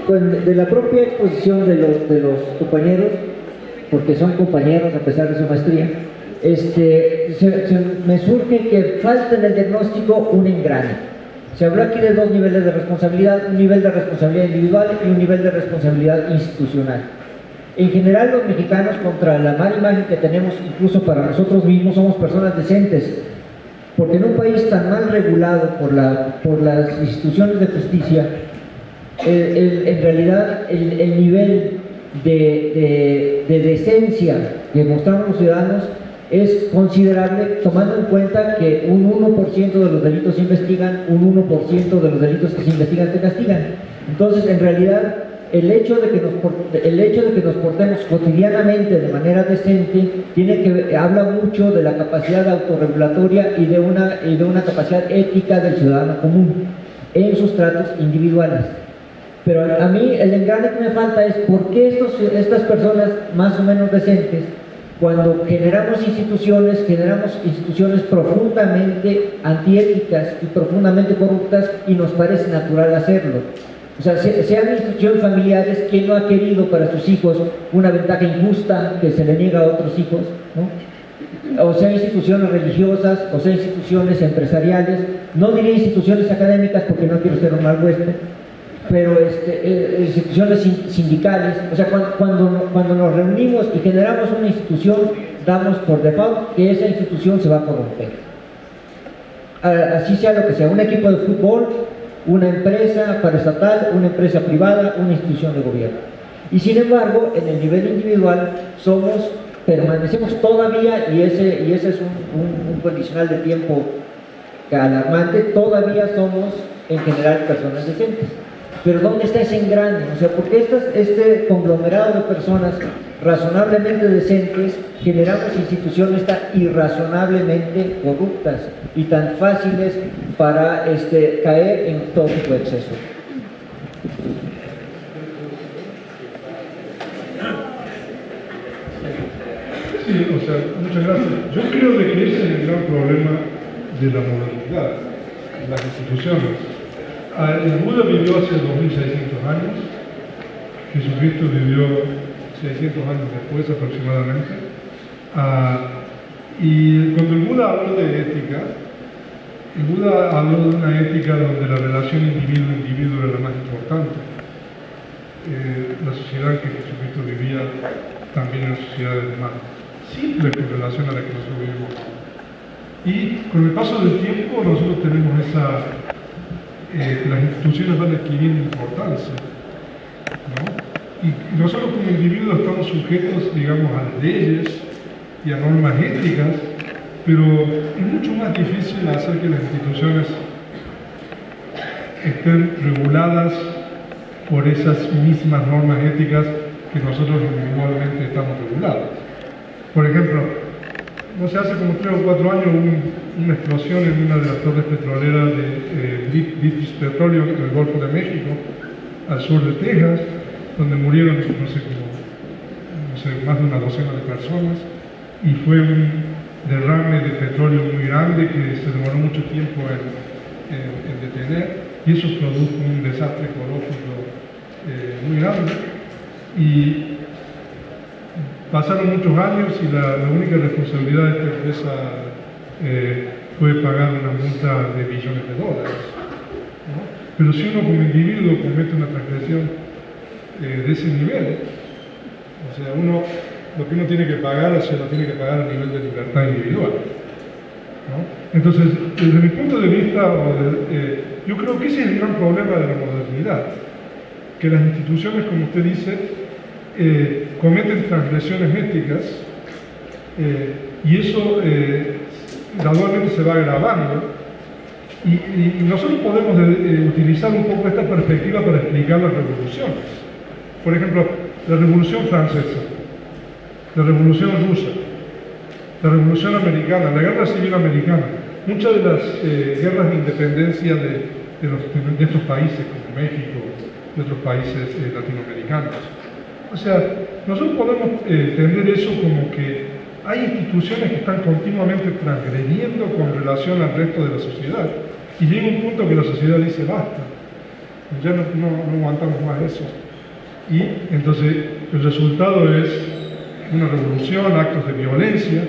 pues, de la propia exposición de los compañeros, porque son compañeros a pesar de su maestría, me surge que falta en el diagnóstico un engrane. Se habló aquí de dos niveles de responsabilidad, un nivel de responsabilidad individual y un nivel de responsabilidad institucional. En general, los mexicanos, contra la mala imagen que tenemos incluso para nosotros mismos, somos personas decentes, porque en un país tan mal regulado por las instituciones de justicia, en realidad el nivel de decencia que mostramos los ciudadanos es considerable, tomando en cuenta que un 1% de los delitos se investigan, un 1% de los delitos que se investigan se castigan. Entonces, en realidad, el hecho de que nos portemos cotidianamente de manera decente habla mucho de la capacidad autorregulatoria y de una capacidad ética del ciudadano común en sus tratos individuales. Pero a mí el engrane que me falta es por qué estas personas más o menos decentes, cuando generamos instituciones profundamente antiéticas y profundamente corruptas, y nos parece natural hacerlo. O sea, sean instituciones familiares, ¿quién no ha querido para sus hijos una ventaja injusta que se le niega a otros hijos, ¿no? O sea, instituciones religiosas, o sea, instituciones empresariales, no diré instituciones académicas porque no quiero ser un mal huésped, pero instituciones sindicales. O sea, cuando nos reunimos y generamos una institución, damos por default que esa institución se va a corromper. Así sea lo que sea, un equipo de fútbol, una empresa paraestatal, una empresa privada, una institución de gobierno. Y sin embargo, en el nivel individual permanecemos todavía, y ese es un condicional de tiempo alarmante, todavía somos en general personas decentes. Pero ¿dónde está ese engrane? O sea, ¿por qué este conglomerado de personas razonablemente decentes generamos instituciones tan irrazonablemente corruptas y tan fáciles para caer en todo tipo de exceso? Sí, o sea, muchas gracias. Yo creo de que ese es el gran problema de la modernidad, las instituciones. El Buda vivió hace 2600 años, Jesucristo vivió 600 años después aproximadamente, y cuando el Buda habló de ética, el Buda habló de una ética donde la relación individuo-individuo era la más importante. La sociedad en que Jesucristo vivía también era una sociedad de más simple con relación a la que nosotros vivimos. Y con el paso del tiempo nosotros tenemos las instituciones van adquiriendo importancia, ¿no? Y nosotros como individuos estamos sujetos, digamos, a leyes y a normas éticas, pero es mucho más difícil hacer que las instituciones estén reguladas por esas mismas normas éticas que nosotros individualmente estamos regulados. Por ejemplo, no sé, hace como 3 o 4 años hubo una explosión en una de las torres petroleras de British Petroleum en el Golfo de México, al sur de Texas, donde murieron, más de una docena de personas, y fue un derrame de petróleo muy grande que se demoró mucho tiempo en detener, y eso produjo un desastre ecológico muy grande. Y pasaron muchos años y la única responsabilidad de esta empresa fue pagar una multa de billones de dólares, ¿no? Pero si uno como individuo comete una transgresión de ese nivel, o sea, lo que uno tiene que pagar se lo tiene que pagar a nivel de libertad individual, ¿no? Entonces, desde mi punto de vista, yo creo que ese es el gran problema de la modernidad, que las instituciones, como usted dice, cometen transgresiones éticas, y eso gradualmente se va agravando, y nosotros podemos utilizar un poco esta perspectiva para explicar las revoluciones. Por ejemplo, la Revolución Francesa, la Revolución Rusa, la Revolución Americana, la Guerra Civil Americana, muchas de las guerras de independencia de estos países, como México, de otros países latinoamericanos. O sea, nosotros podemos entender eso como que hay instituciones que están continuamente transgrediendo con relación al resto de la sociedad, y llega un punto que la sociedad dice basta. Ya no aguantamos más eso. Y entonces el resultado es una revolución, actos de violencia,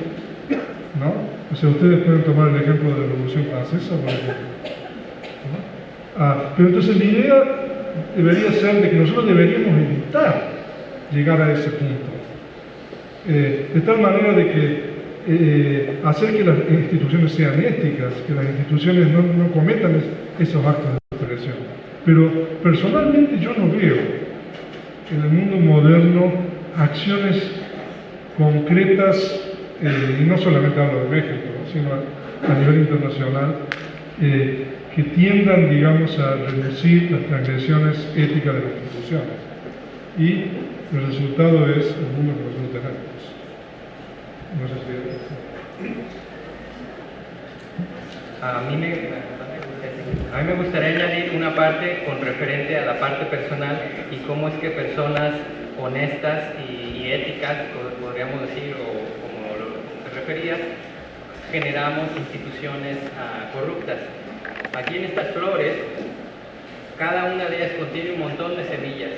¿no? O sea, ustedes pueden tomar el ejemplo de la Revolución Francesa, por ejemplo, ¿no? Pero entonces la idea debería ser de que nosotros deberíamos evitar llegar a ese punto, de tal manera de que hacer que las instituciones sean éticas, que las instituciones no cometan esos actos de represión. Pero personalmente yo no veo en el mundo moderno acciones concretas, y no solamente hablo de México, sino a nivel internacional, que tiendan, digamos, a reducir las transgresiones éticas de las instituciones. Y el resultado es el mundo que nosotros tenemos. No sé si... A mí me gustaría añadir una parte con referente a la parte personal y cómo es que personas honestas y éticas, podríamos decir, o como te referías, generamos instituciones corruptas. Aquí en estas flores, cada una de ellas contiene un montón de semillas,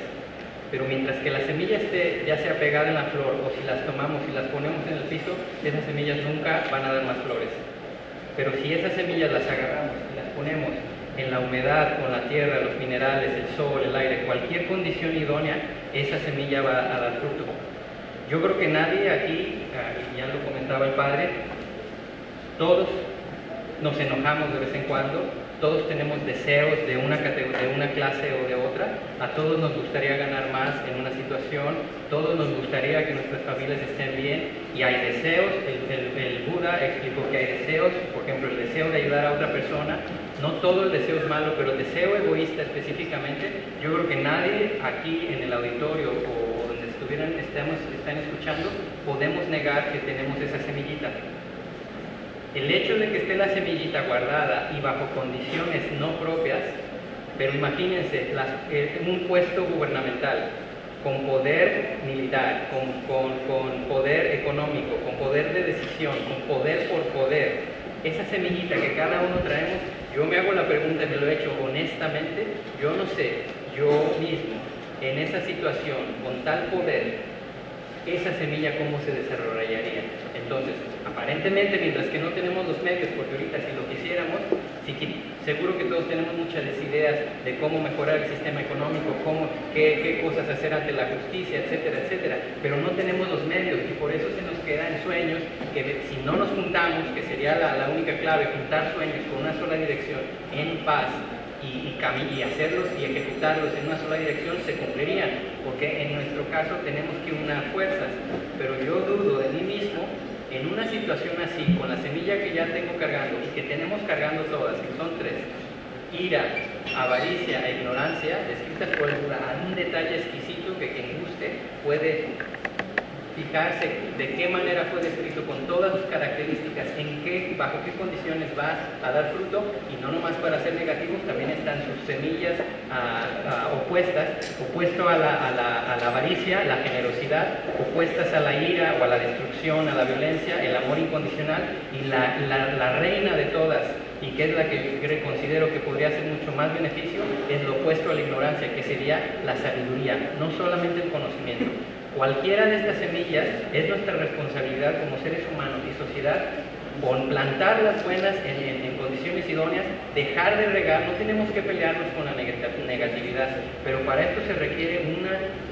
pero mientras que la semilla esté ya sea pegada en la flor o si las tomamos y las ponemos en el piso, esas semillas nunca van a dar más flores. Pero si esas semillas las agarramos y las ponemos en la humedad, con la tierra, los minerales, el sol, el aire, cualquier condición idónea, esa semilla va a dar fruto. Yo creo que nadie aquí, ya lo comentaba el padre, todos nos enojamos de vez en cuando, todos tenemos deseos de una clase o de otra, a todos nos gustaría ganar más en una situación, todos nos gustaría que nuestras familias estén bien, y hay deseos, el Buda explicó que hay deseos, por ejemplo el deseo de ayudar a otra persona, no todo el deseo es malo, pero el deseo egoísta específicamente, yo creo que nadie aquí en el auditorio o donde están escuchando, podemos negar que tenemos esa semillita. El hecho de que esté la semillita guardada y bajo condiciones no propias, pero imagínense, un puesto gubernamental, con poder militar, con poder económico, con poder de decisión, con poder por poder, esa semillita que cada uno traemos, yo me hago la pregunta y me lo he hecho honestamente, yo no sé, yo mismo, en esa situación, con tal poder, esa semilla cómo se desarrollaría. Entonces, aparentemente, mientras que no tenemos los medios, porque ahorita si lo quisiéramos, seguro que todos tenemos muchas ideas de cómo mejorar el sistema económico, qué cosas hacer ante la justicia, etcétera, etcétera, pero no tenemos los medios y por eso se nos queda en sueños que si no nos juntamos, que sería la única clave, juntar sueños con una sola dirección, en paz, y hacerlos y ejecutarlos en una sola dirección, se cumplirían, porque en nuestro caso tenemos que unar fuerzas, pero yo dudo de mí mismo en una situación así, con la semilla que ya tengo cargando y que tenemos cargando todas, que son tres: ira, avaricia e ignorancia, descritas por el Buda a un detalle exquisito que quien guste puede fijarse de qué manera fue descrito con todas sus características, bajo qué condiciones va a dar fruto, y no nomás para ser negativos, también están sus semillas opuesto a la avaricia, la generosidad, opuestas a la ira o a la destrucción, a la violencia, el amor incondicional, y la reina de todas, y que es la que considero que podría hacer mucho más beneficio, es lo opuesto a la ignorancia, que sería la sabiduría, no solamente el conocimiento. Cualquiera de estas semillas es nuestra responsabilidad como seres humanos y sociedad, con plantarlas buenas en condiciones idóneas, dejar de regar, no tenemos que pelearnos con la negatividad, pero para esto se requiere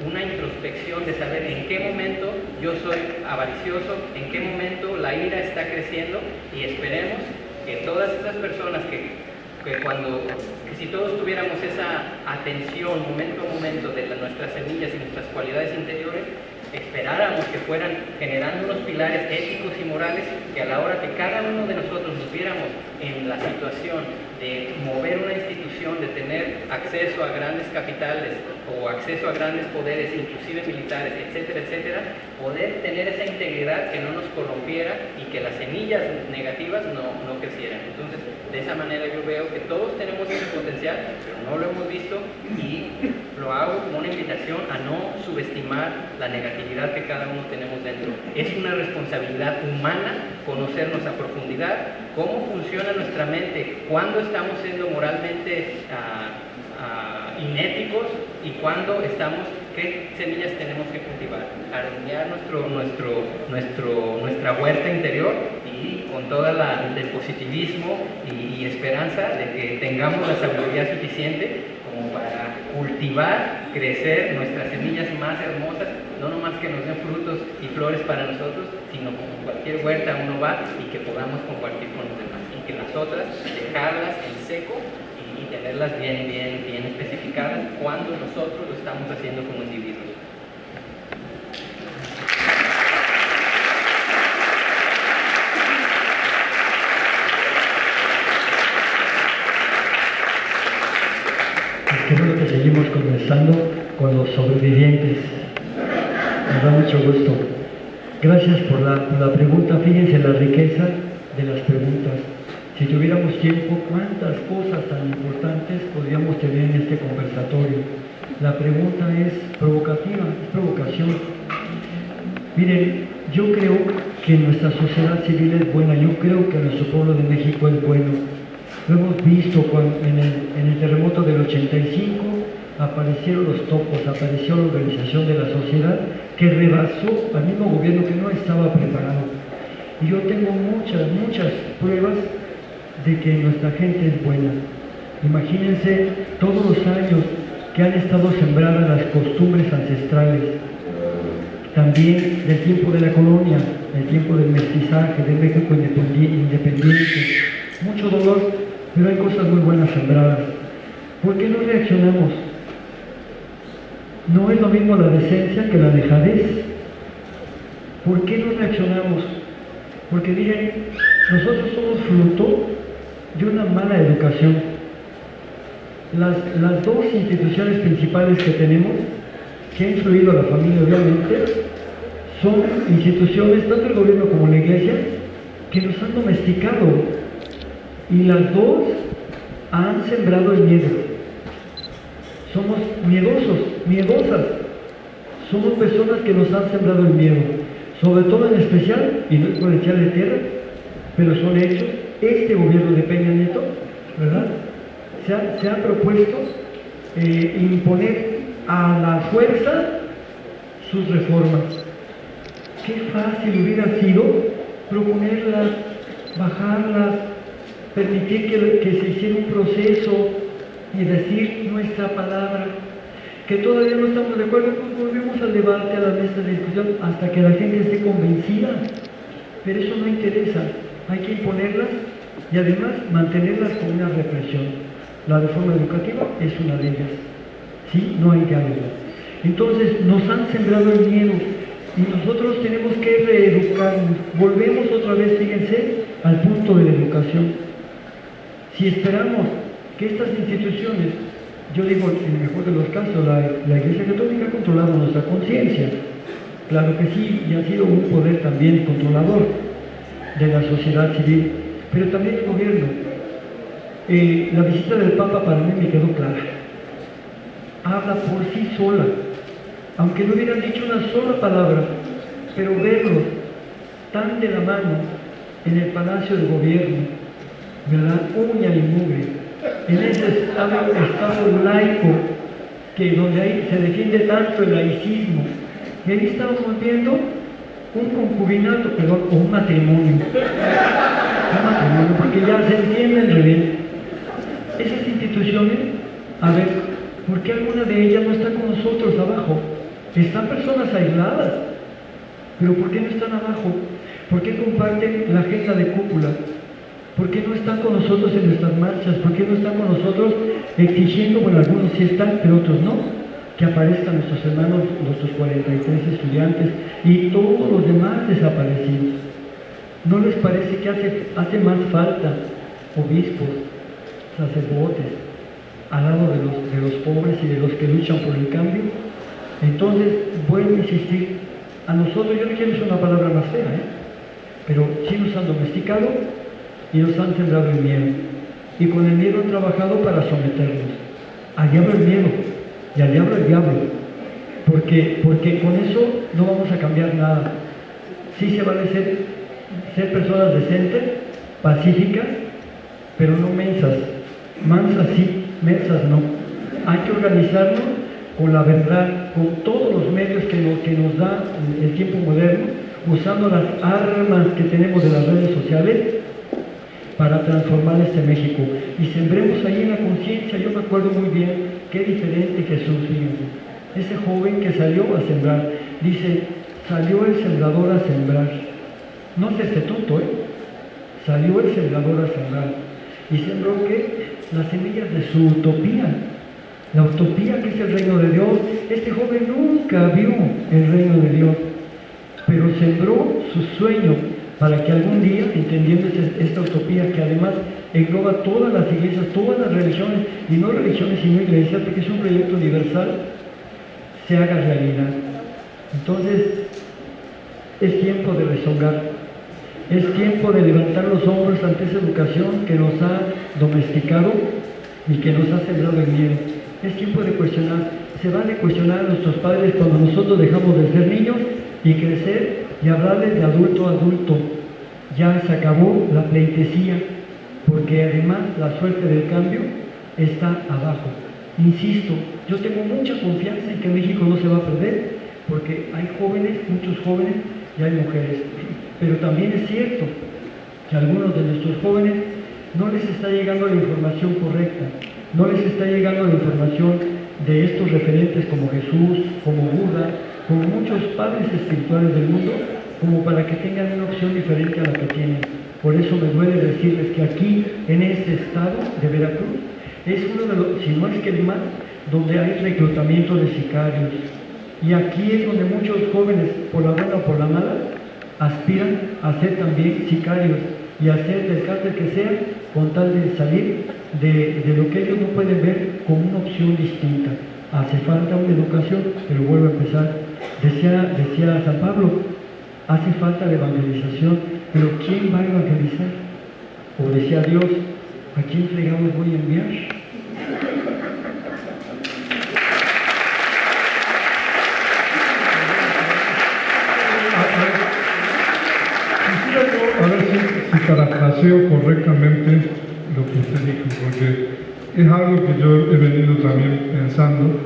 una introspección de saber en qué momento yo soy avaricioso, en qué momento la ira está creciendo, y esperemos que todas estas personas que si todos tuviéramos esa atención momento a momento de nuestras semillas y nuestras cualidades interiores, esperáramos que fueran generando unos pilares éticos y morales que a la hora que cada uno de nosotros nos viéramos en la situación de mover una institución, de tener acceso a grandes capitales o acceso a grandes poderes, inclusive militares, etcétera, etcétera, poder tener esa integridad que no nos corrompiera y que las semillas negativas no crecieran. Entonces, de esa manera yo veo que todos tenemos ese potencial, pero no lo hemos visto, y lo hago como una invitación a no subestimar la negatividad que cada uno tenemos dentro. Es una responsabilidad humana conocernos a profundidad, cómo funciona nuestra mente, cuándo estamos siendo moralmente inéticos y cuándo estamos, qué semillas tenemos que cultivar, armonizar nuestra huerta interior y con todo el positivismo y esperanza de que tengamos la sabiduría suficiente como para cultivar, crecer nuestras semillas más hermosas, no nomás que nos den frutos y flores para nosotros, sino como cualquier huerta uno va y que podamos compartir con los demás, y que las otras dejarlas en seco y tenerlas bien especificadas cuando nosotros lo estamos haciendo como individuos. Qué bueno que seguimos conversando con los sobrevivientes. Me da mucho gusto. Gracias por la pregunta. Fíjense la riqueza de las preguntas. Si tuviéramos tiempo, cuántas cosas tan importantes podríamos tener en este conversatorio. La pregunta es provocativa, es provocación. Miren, yo creo que nuestra sociedad civil es buena, yo creo que nuestro pueblo de México es bueno. Lo hemos visto en el terremoto del 85, aparecieron los topos, apareció la organización de la sociedad que rebasó al mismo gobierno que no estaba preparado. Y yo tengo muchas pruebas de que nuestra gente es buena. Imagínense todos los años que han estado sembradas las costumbres ancestrales, también del tiempo de la colonia, del tiempo del mestizaje, del México independiente, mucho dolor, pero hay cosas muy buenas sembradas. ¿Por qué no reaccionamos? No es lo mismo la decencia que la dejadez. ¿Por qué no reaccionamos? Porque miren, nosotros somos fruto de una mala educación. Las dos instituciones principales que tenemos, que ha influido a la familia obviamente, son instituciones, tanto el gobierno como la iglesia, que nos han domesticado. Y las dos han sembrado el miedo. Somos miedosos, miedosas. Somos personas que nos han sembrado el miedo. Sobre todo en especial, y no es por echarle tierra, pero son hechos, este gobierno de Peña Nieto, ¿verdad? Se ha propuesto imponer a la fuerza sus reformas. Qué fácil hubiera sido proponerlas, bajarlas, permitir que se hiciera un proceso y decir nuestra palabra. Que todavía no estamos de acuerdo, pues volvemos al debate, a la mesa de discusión, hasta que la gente esté convencida. Pero eso no interesa, hay que imponerlas y además mantenerlas con una represión. La reforma educativa es una de ellas, ¿sí? No hay diálogo. Entonces nos han sembrado el miedo y nosotros tenemos que reeducarnos. Volvemos otra vez, fíjense, al punto de la educación. Si esperamos que estas instituciones, yo digo, en el mejor de los casos, la Iglesia Católica ha controlado nuestra conciencia, claro que sí, y ha sido un poder también controlador de la sociedad civil, pero también el gobierno. La visita del Papa para mí me quedó clara. Habla por sí sola, aunque no hubieran dicho una sola palabra, pero verlos tan de la mano en el Palacio del Gobierno, ¿verdad? Uña y mugre, en ese estado laico, que donde ahí se defiende tanto el laicismo, y ahí estábamos viendo un concubinato, perdón, o un matrimonio, porque ya se entienden re bien. Esas instituciones, a ver, ¿por qué alguna de ellas no está con nosotros abajo? Están personas aisladas, pero ¿por qué no están abajo? ¿Por qué comparten la agenda de cúpula? ¿Por qué no están con nosotros en nuestras marchas? ¿Por qué no están con nosotros exigiendo, bueno, algunos sí están, pero otros no, que aparezcan nuestros hermanos, nuestros 43 estudiantes y todos los demás desaparecidos? ¿No les parece que hace más falta obispos, sacerdotes, al lado de los pobres y de los que luchan por el cambio? Entonces, vuelvo a insistir, a nosotros, yo no quiero usar una palabra más fea, pero sí nos han domesticado y nos han sembrado el miedo. Y con el miedo han trabajado para someternos. Al diablo el miedo y al diablo el diablo. Porque con eso no vamos a cambiar nada. Sí se vale ser personas decentes, pacíficas, pero no mensas. Mansas sí, mensas no. hay que organizarnos con la verdad, con todos los medios que nos da el tiempo moderno, usando las armas que tenemos de las redes sociales para transformar este México. Y sembremos ahí en la conciencia. Yo me acuerdo muy bien qué diferente Jesús, fíjense. Ese joven que salió a sembrar, dice, salió el sembrador a sembrar. No es este tonto, salió el sembrador a sembrar. Y sembró ¿qué? Las semillas de su utopía. La utopía que es el reino de Dios. Este joven nunca vio el reino de Dios, pero sembró su sueño para que algún día, entendiendo esta utopía que además engloba todas las iglesias, todas las religiones, y no religiones sino iglesias, porque es un proyecto universal, se haga realidad. Entonces, es tiempo de rezongar, es tiempo de levantar los hombros ante esa educación que nos ha domesticado y que nos ha sembrado el miedo. Es tiempo de cuestionar. Se vale cuestionar a nuestros padres cuando nosotros dejamos de ser niños y crecer y hablarles de adulto a adulto. Ya se acabó la pleitesía, porque además la suerte del cambio está abajo. Insisto, yo tengo mucha confianza en que México no se va a perder, porque hay jóvenes, muchos jóvenes, y hay mujeres. Pero también es cierto que a algunos de nuestros jóvenes no les está llegando la información correcta, no les está llegando la información de estos referentes como Jesús, como Buda, como muchos padres espirituales del mundo, como para que tengan una opción diferente a la que tienen. Por eso me duele decirles que aquí, en este estado de Veracruz, es uno de los, si no es que el más, donde hay reclutamiento de sicarios. Y aquí es donde muchos jóvenes, por la buena o por la mala, aspiran a ser también sicarios y a hacer del cárcel que sea, con tal de salir de lo que ellos no pueden ver como una opción distinta. Hace falta una educación, pero vuelvo a empezar. Decía San Pablo, hace falta la evangelización, pero ¿quién va a evangelizar? O decía Dios, ¿a quién fregados voy a enviar? A ver si parafraseo correctamente lo que usted dijo, porque es algo que yo he venido también pensando.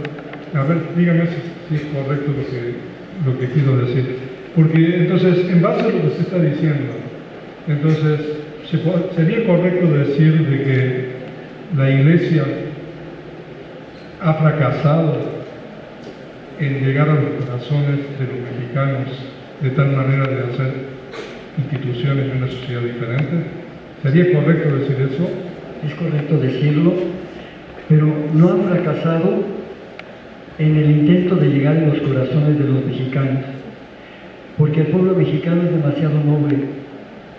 A ver, dígame si es correcto lo que quiero decir. Porque entonces, en base a lo que usted está diciendo, entonces sería correcto decir de que la Iglesia ha fracasado en llegar a los corazones de los mexicanos de tal manera de hacer instituciones de una sociedad diferente. ¿Sería correcto decir eso? Es correcto decirlo, pero no han fracasado en el intento de llegar a los corazones de los mexicanos, porque el pueblo mexicano es demasiado noble.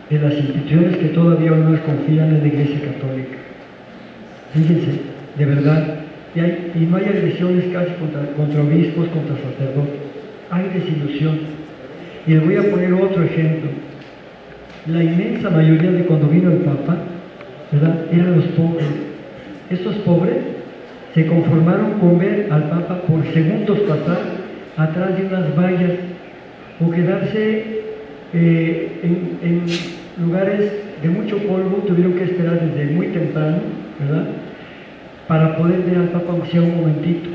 De las instituciones que todavía no desconfían en la Iglesia Católica. Fíjense, de verdad, y no hay agresiones casi contra obispos, contra sacerdotes. Hay desilusión. Y les voy a poner otro ejemplo. La inmensa mayoría de cuando vino el Papa, ¿verdad?, eran los pobres. Estos pobres se conformaron con ver al Papa por segundos pasar atrás de unas vallas o quedarse en lugares de mucho polvo. Tuvieron que esperar desde muy temprano, ¿verdad?, para poder ver al Papa aunque sea un momentito.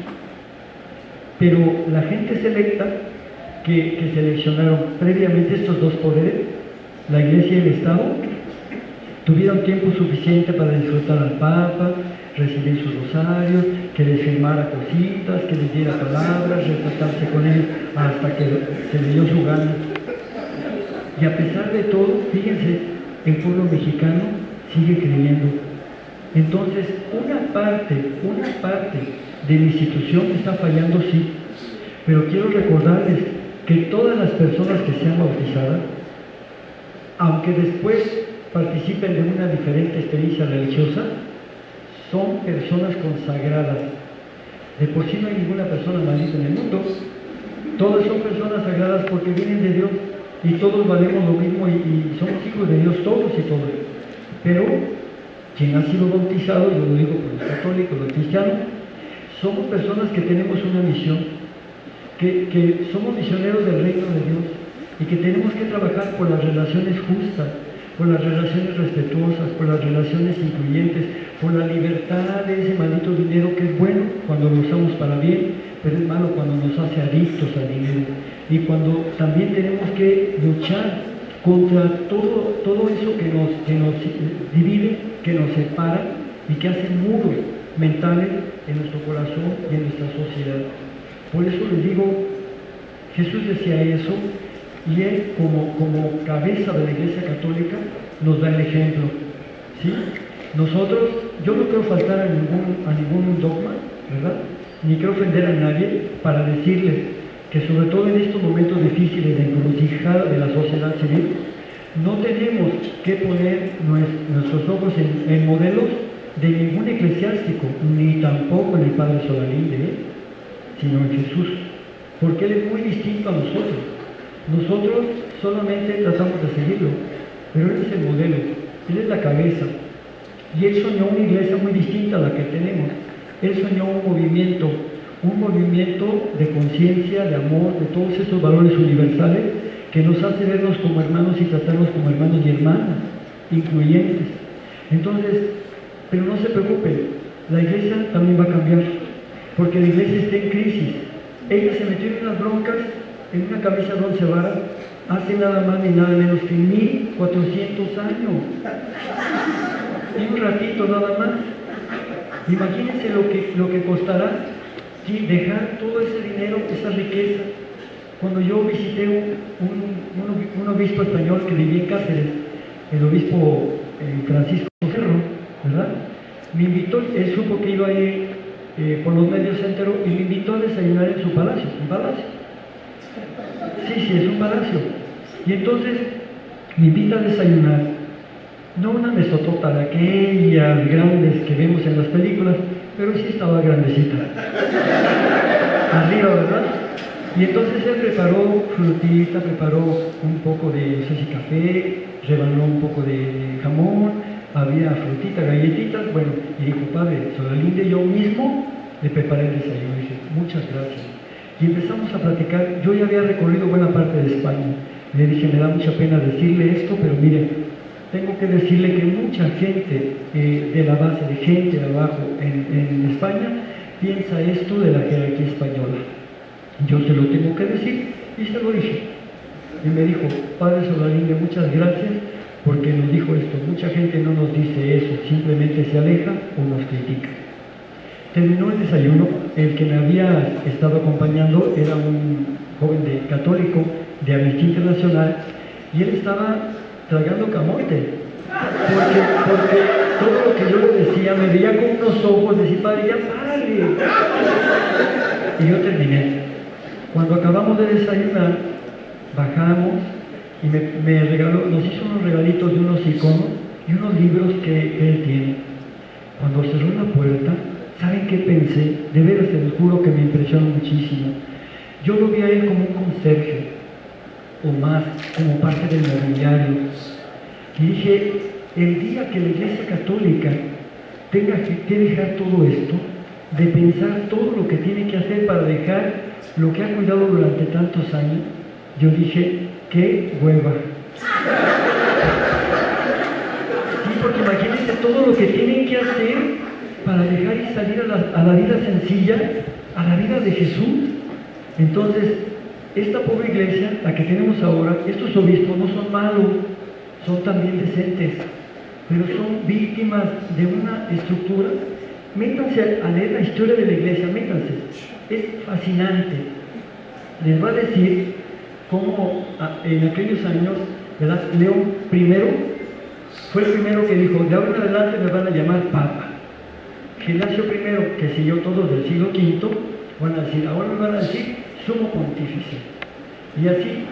Pero la gente selecta que seleccionaron previamente estos dos poderes, la Iglesia y el Estado, tuvieron tiempo suficiente para disfrutar al Papa, recibir sus rosarios, que les firmara cositas, que les diera palabras, retratarse con él hasta que se le dio su gana. Y a pesar de todo, fíjense, el pueblo mexicano sigue creyendo. Entonces, una parte de la institución está fallando, sí, pero quiero recordarles que todas las personas que sean bautizadas, aunque después participen de una diferente experiencia religiosa, son personas consagradas. De por sí no hay ninguna persona maldita en el mundo. Todas son personas sagradas porque vienen de Dios y todos valemos lo mismo y somos hijos de Dios todos y todas. Pero quien ha sido bautizado, yo lo digo por los católicos, los cristianos, somos personas que tenemos una misión, que somos misioneros del reino de Dios y que tenemos que trabajar por las relaciones justas, por las relaciones respetuosas, por las relaciones incluyentes, por la libertad de ese maldito dinero que es bueno cuando lo usamos para bien, pero es malo cuando nos hace adictos al dinero. Y cuando también tenemos que luchar contra todo eso que nos divide, que nos separa y que hace muros mentales en nuestro corazón y en nuestra sociedad. Por eso les digo, Jesús decía eso, y Él como cabeza de la Iglesia Católica nos da el ejemplo, ¿sí? Nosotros, yo no quiero faltar a ningún dogma, ¿verdad? Ni quiero ofender a nadie para decirles que sobre todo en estos momentos difíciles de encrucijada de la sociedad civil, no tenemos que poner nuestros ojos en modelos de ningún eclesiástico, ni tampoco en el Padre Solalinde, sino en Jesús, porque Él es muy distinto a nosotros. Nosotros solamente tratamos de seguirlo, pero Él es el modelo, Él es la cabeza, y Él soñó una iglesia muy distinta a la que tenemos. Él soñó un movimiento de conciencia, de amor, de todos esos valores universales que nos hace vernos como hermanos y tratarnos como hermanos y hermanas, incluyentes. Entonces, pero no se preocupen, la iglesia también va a cambiar, porque la iglesia está en crisis. Ella se metió en unas broncas, en una camisa de 11 varas, hace nada más ni nada menos que 1400 años. Y un ratito nada más. Imagínense lo que costará, ¿sí?, dejar todo ese dinero, esa riqueza. Cuando yo visité un obispo español que vivía en Cáceres, el obispo Francisco Cerro, ¿verdad? Me invitó, él supo que iba a ir por los medios se enteró y me invitó a desayunar en su palacio, un palacio. Sí, es un palacio. Y entonces me invita a desayunar, no una mesotota de aquellas grandes que vemos en las películas, pero sí estaba grandecita. Arriba, ¿verdad? Y entonces él preparó frutita, preparó un poco de, no sé si café, rebanó un poco de jamón, había frutita, galletitas, bueno, y dijo, padre Solalinde, yo mismo le preparé el desayuno. Y dije, muchas gracias. Y empezamos a platicar. Yo ya había recorrido buena parte de España. Le dije, me da mucha pena decirle esto, pero mire, tengo que decirle que mucha gente de la base, de gente de abajo en España, piensa esto de la jerarquía española. Yo se lo tengo que decir y se lo dije. Y me dijo, padre Solalinde, muchas gracias porque nos dijo esto. Mucha gente no nos dice eso, simplemente se aleja o nos critica. Terminó el desayuno, el que me había estado acompañando era un joven católico de Amnistía Internacional y él estaba tragando camote, porque todo lo que yo le decía me veía con unos ojos, decía, padre, ya párale. Y yo terminé. Cuando acabamos de desayunar, bajamos y me regaló, nos hizo unos regalitos de unos iconos y unos libros que él tiene. Cuando cerró la puerta, ¿saben qué pensé? De veras, se los juro que me impresionó muchísimo. Yo lo vi a él como un conserje, o más, como parte del mobiliario. Y dije, el día que la Iglesia Católica tenga que dejar todo esto, de pensar todo lo que tiene que hacer para dejar lo que ha cuidado durante tantos años, yo dije, ¡qué hueva! Sí, porque imagínense todo lo que tienen que hacer para dejar y salir a la vida sencilla, a la vida de Jesús. Entonces, esta pobre iglesia, la que tenemos ahora, estos obispos no son malos, son también decentes, pero son víctimas de una estructura. Métanse a leer la historia de la iglesia, métanse, es fascinante. Les va a decir cómo en aquellos años, ¿verdad? León I fue el primero que dijo, de ahora en adelante me van a llamar Papa. Gelasio I, que siguió todos del siglo V, van a decir, ahora me van a decir Sumo Pontífice. Y así,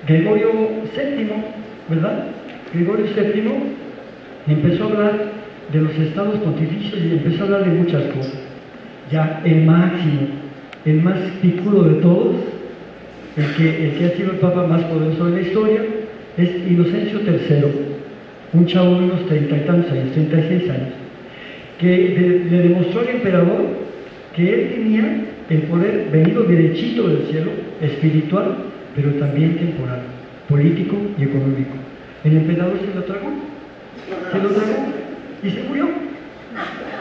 Gregorio VII, ¿verdad? Gregorio VII empezó a hablar de los estados pontificios y empezó a hablar de muchas cosas. Ya el máximo, el más picudo de todos, el que ha sido el papa más poderoso de la historia, es Inocencio III, un chavo de unos 30 y tantos años, 36 años, que le demostró al emperador que él tenía el poder venido derechito del cielo, espiritual, pero también temporal. político y económico. El emperador se lo tragó y se murió.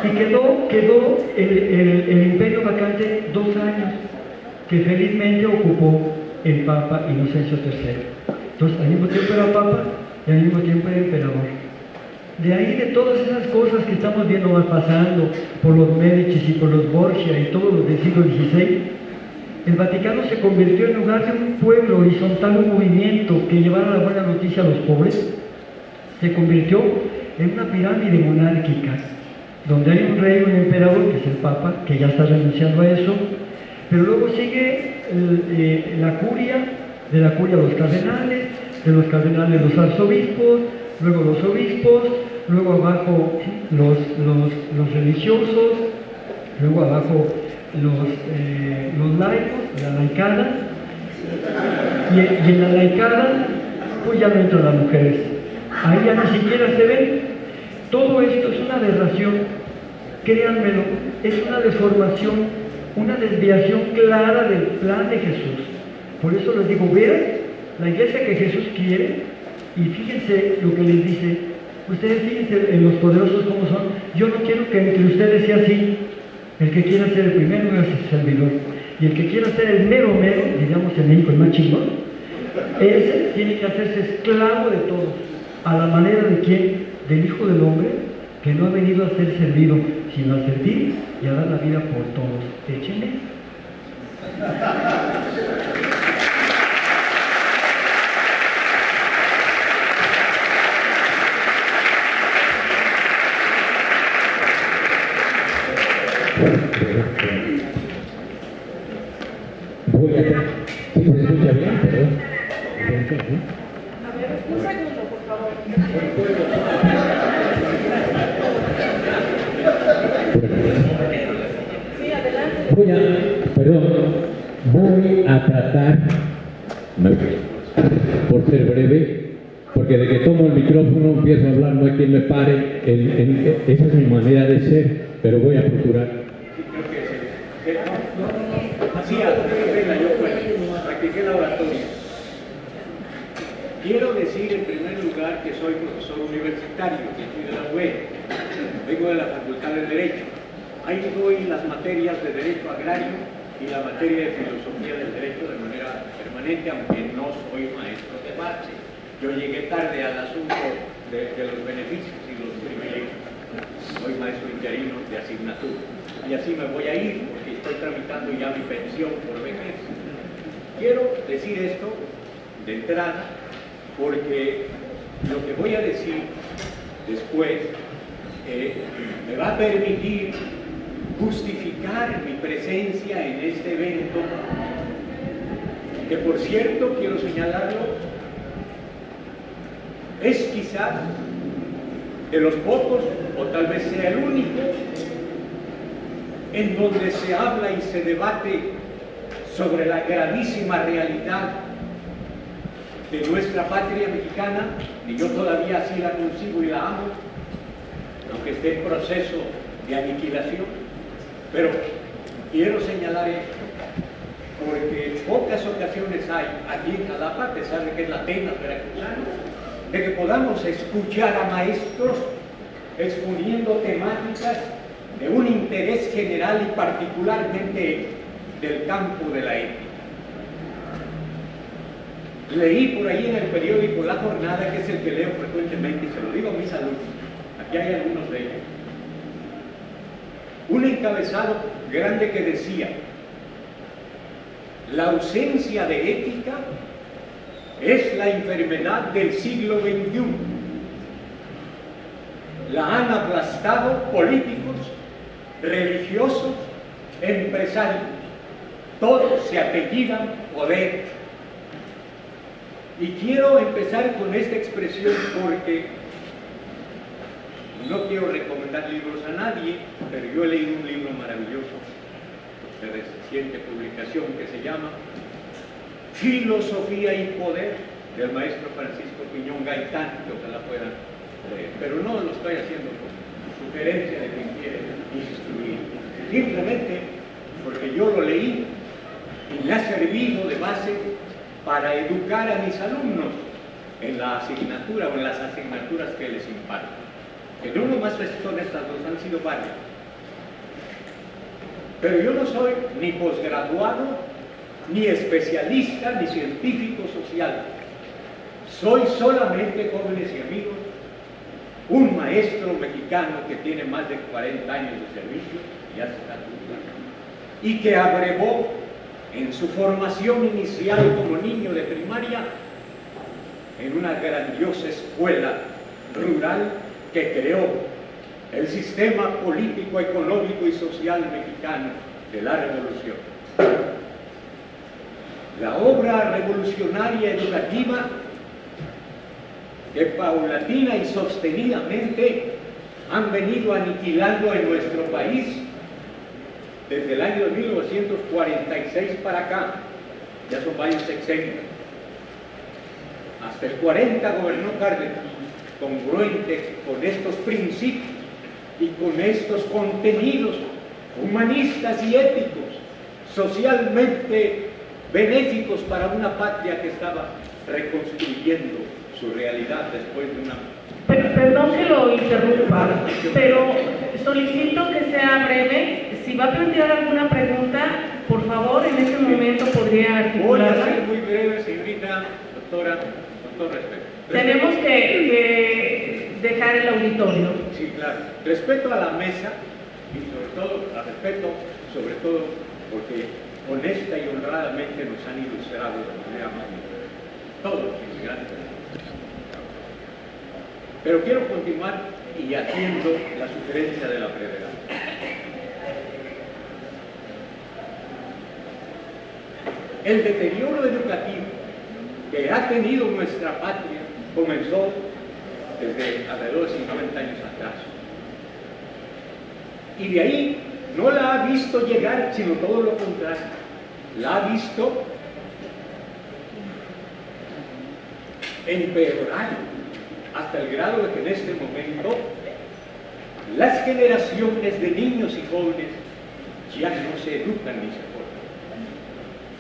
Y quedó el imperio vacante 2 años, que felizmente ocupó el Papa Inocencio III. Entonces, al mismo tiempo era Papa y al mismo tiempo era emperador. De ahí, de todas esas cosas que estamos viendo más pasando por los Médicis y por los Borgia y todos los del siglo XVI, el Vaticano se convirtió en lugar de un pueblo horizontal, un movimiento que llevara la buena noticia a los pobres, se convirtió en una pirámide monárquica, donde hay un rey, un emperador, que es el Papa, que ya está renunciando a eso, pero luego sigue la curia, de la curia los cardenales, de los cardenales los arzobispos, luego los obispos, luego abajo los religiosos, luego abajo los laicos, la laicada, y en la laicada pues ya no entran las mujeres, ahí ya ni siquiera se ven. Todo esto es una aberración, créanmelo, es una deformación, una desviación clara del plan de Jesús. Por eso les digo, vean la iglesia que Jesús quiere, y fíjense lo que les dice. Ustedes fíjense en los poderosos como son. Yo no quiero que entre ustedes sea así. El que quiera ser el primero es el servidor, y el que quiera ser el mero, digamos en México el más chingón, ese tiene que hacerse esclavo de todos, a la manera de quién, del Hijo del Hombre, que no ha venido a ser servido, sino a servir y a dar la vida por todos. Échenle. Sí, se escucha bien, perdón. A ver, un segundo, por favor. Sí, adelante. Voy a tratar, por ser breve, porque de que tomo el micrófono empiezo a hablar, no hay quien me pare, esa es mi manera de ser, pero voy a procurar. Practiqué la oratoria. Quiero decir en primer lugar que soy profesor universitario, que soy de la UE, vengo de la Facultad de Derecho. Ahí doy las materias de Derecho Agrario y la materia de Filosofía del Derecho de manera permanente, aunque no soy maestro de base. Yo llegué tarde al asunto de los beneficios y los privilegios. Soy maestro interino de asignatura. Y así me voy a ir porque estoy tramitando ya mi pensión por vejez. Quiero decir esto de entrada porque lo que voy a decir después me va a permitir justificar mi presencia en este evento, que por cierto, quiero señalarlo, es quizás de los pocos, o tal vez sea el único, en donde se habla y se debate sobre la gravísima realidad de nuestra patria mexicana, y yo todavía así la concibo y la amo, aunque esté en proceso de aniquilación. Pero quiero señalar esto, porque pocas ocasiones hay aquí en Jalapa, a pesar de que es la Atenas veracruzana, de que podamos escuchar a maestros exponiendo temáticas de un interés general y particularmente del campo de la ética. Leí por ahí en el periódico La Jornada, que es el que leo frecuentemente, y se lo digo a mis alumnos, aquí hay algunos de ellos, un encabezado grande que decía: la ausencia de ética es la enfermedad del siglo XXI. La han aplastado políticos, religiosos, empresarios. Todos se apellidan poder. Y quiero empezar con esta expresión porque no quiero recomendar libros a nadie, pero yo he leído un libro maravilloso de reciente publicación que se llama Filosofía y Poder, del maestro Francisco Piñón Gaitán, que ojalá puedan leer, pero no lo estoy haciendo por sugerencia de quien quiere instruir, simplemente porque yo lo leí y me ha servido de base para educar a mis alumnos en la asignatura o en las asignaturas que les imparto. Que no nomás son estas dos, han sido varias. Pero yo no soy ni posgraduado, ni especialista, ni científico social. Soy solamente, jóvenes y amigos, un maestro mexicano que tiene más de 40 años de servicio, ya se está jubilando, y que abrevó en su formación inicial como niño de primaria en una grandiosa escuela rural que creó el sistema político, económico y social mexicano de la revolución. La obra revolucionaria educativa que paulatina y sostenidamente han venido aniquilando en nuestro país desde el año 1946 para acá, ya son varios sexenios. Hasta el 40 gobernó Cárdenas, congruente con estos principios y con estos contenidos humanistas y éticos, socialmente benéficos para una patria que estaba reconstruyendo su realidad después de una... Perdón que lo interrumpa, pero solicito que sea breve. Si va a plantear alguna pregunta, por favor, en este momento podría articularla. Voy a ser muy breve, señorita doctora, con todo respeto. Tenemos que dejar el auditorio. Sí, claro. Respeto a la mesa y sobre todo, a respeto, sobre todo porque honesta y honradamente nos han ilustrado de manera magnífica todos los inmigrantes. Pero quiero continuar y atiendo la sugerencia de la brevedad. El deterioro educativo que ha tenido nuestra patria comenzó desde alrededor de 50 años atrás. Y de ahí no la ha visto llegar, sino todo lo contrario. La ha visto empeorar hasta el grado de que en este momento las generaciones de niños y jóvenes ya no se educan ni se forman.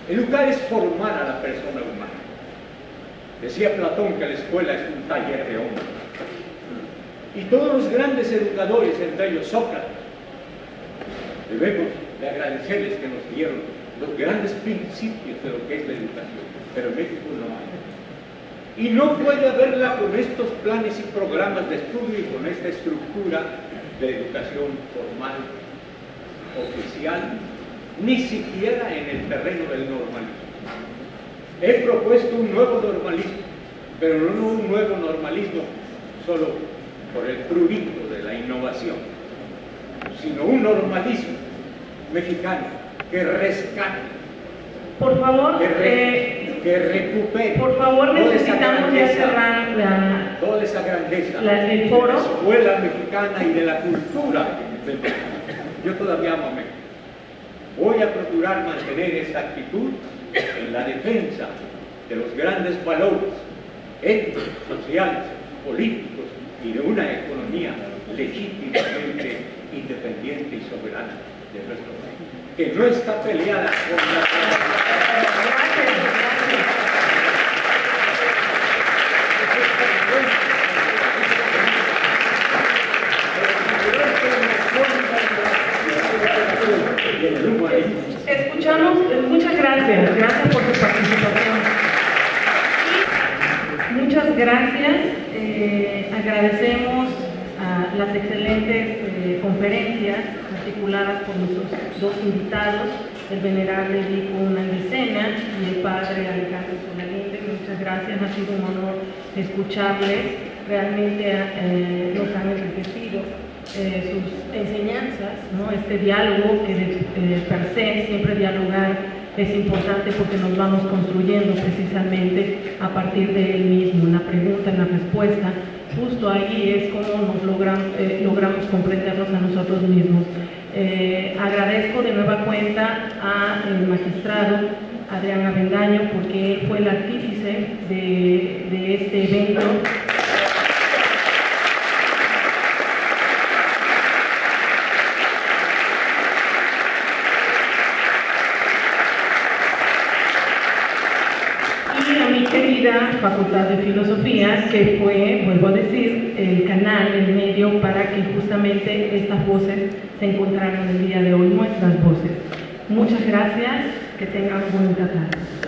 Educar es formar a la persona humana. Decía Platón que la escuela es un taller de hombres. Y todos los grandes educadores, entre ellos Sócrates, debemos de agradecerles que nos dieron los grandes principios de lo que es la educación, pero en México no hay. Y no puede haberla con estos planes y programas de estudio y con esta estructura de educación formal, oficial, ni siquiera en el terreno del normalismo. He propuesto un nuevo normalismo, pero no un nuevo normalismo solo por el prurito de la innovación, sino un normalismo mexicano que rescate, por favor, que recupere, por favor, necesitamos ya cerrar toda esa grandeza el foro. de la escuela mexicana y de la cultura del México. Yo todavía amo a México. Voy a procurar mantener esta actitud en la defensa de los grandes valores éticos, sociales, políticos y de una economía legítimamente independiente y soberana de nuestro país, que no está peleada con la... Escuchamos, muchas gracias por su participación. Muchas gracias, agradecemos a las excelentes conferencias articuladas por nuestros dos invitados, el venerable Edipo Nandicena y el padre Alejandro Solalinde. Muchas gracias, ha sido un honor escucharles, realmente nos han enriquecido sus enseñanzas, ¿no? Este diálogo que per se, siempre dialogar es importante porque nos vamos construyendo precisamente a partir de él mismo, la pregunta, la respuesta, justo ahí es como nos logramos comprendernos a nosotros mismos. Agradezco de nueva cuenta al magistrado Adrián Avendaño porque él fue el artífice de este evento. querida Facultad de Filosofía, que fue, vuelvo a decir, el canal, el medio para que justamente estas voces se encontraran el día de hoy, nuestras voces. Muchas gracias, que tengan bonita tarde.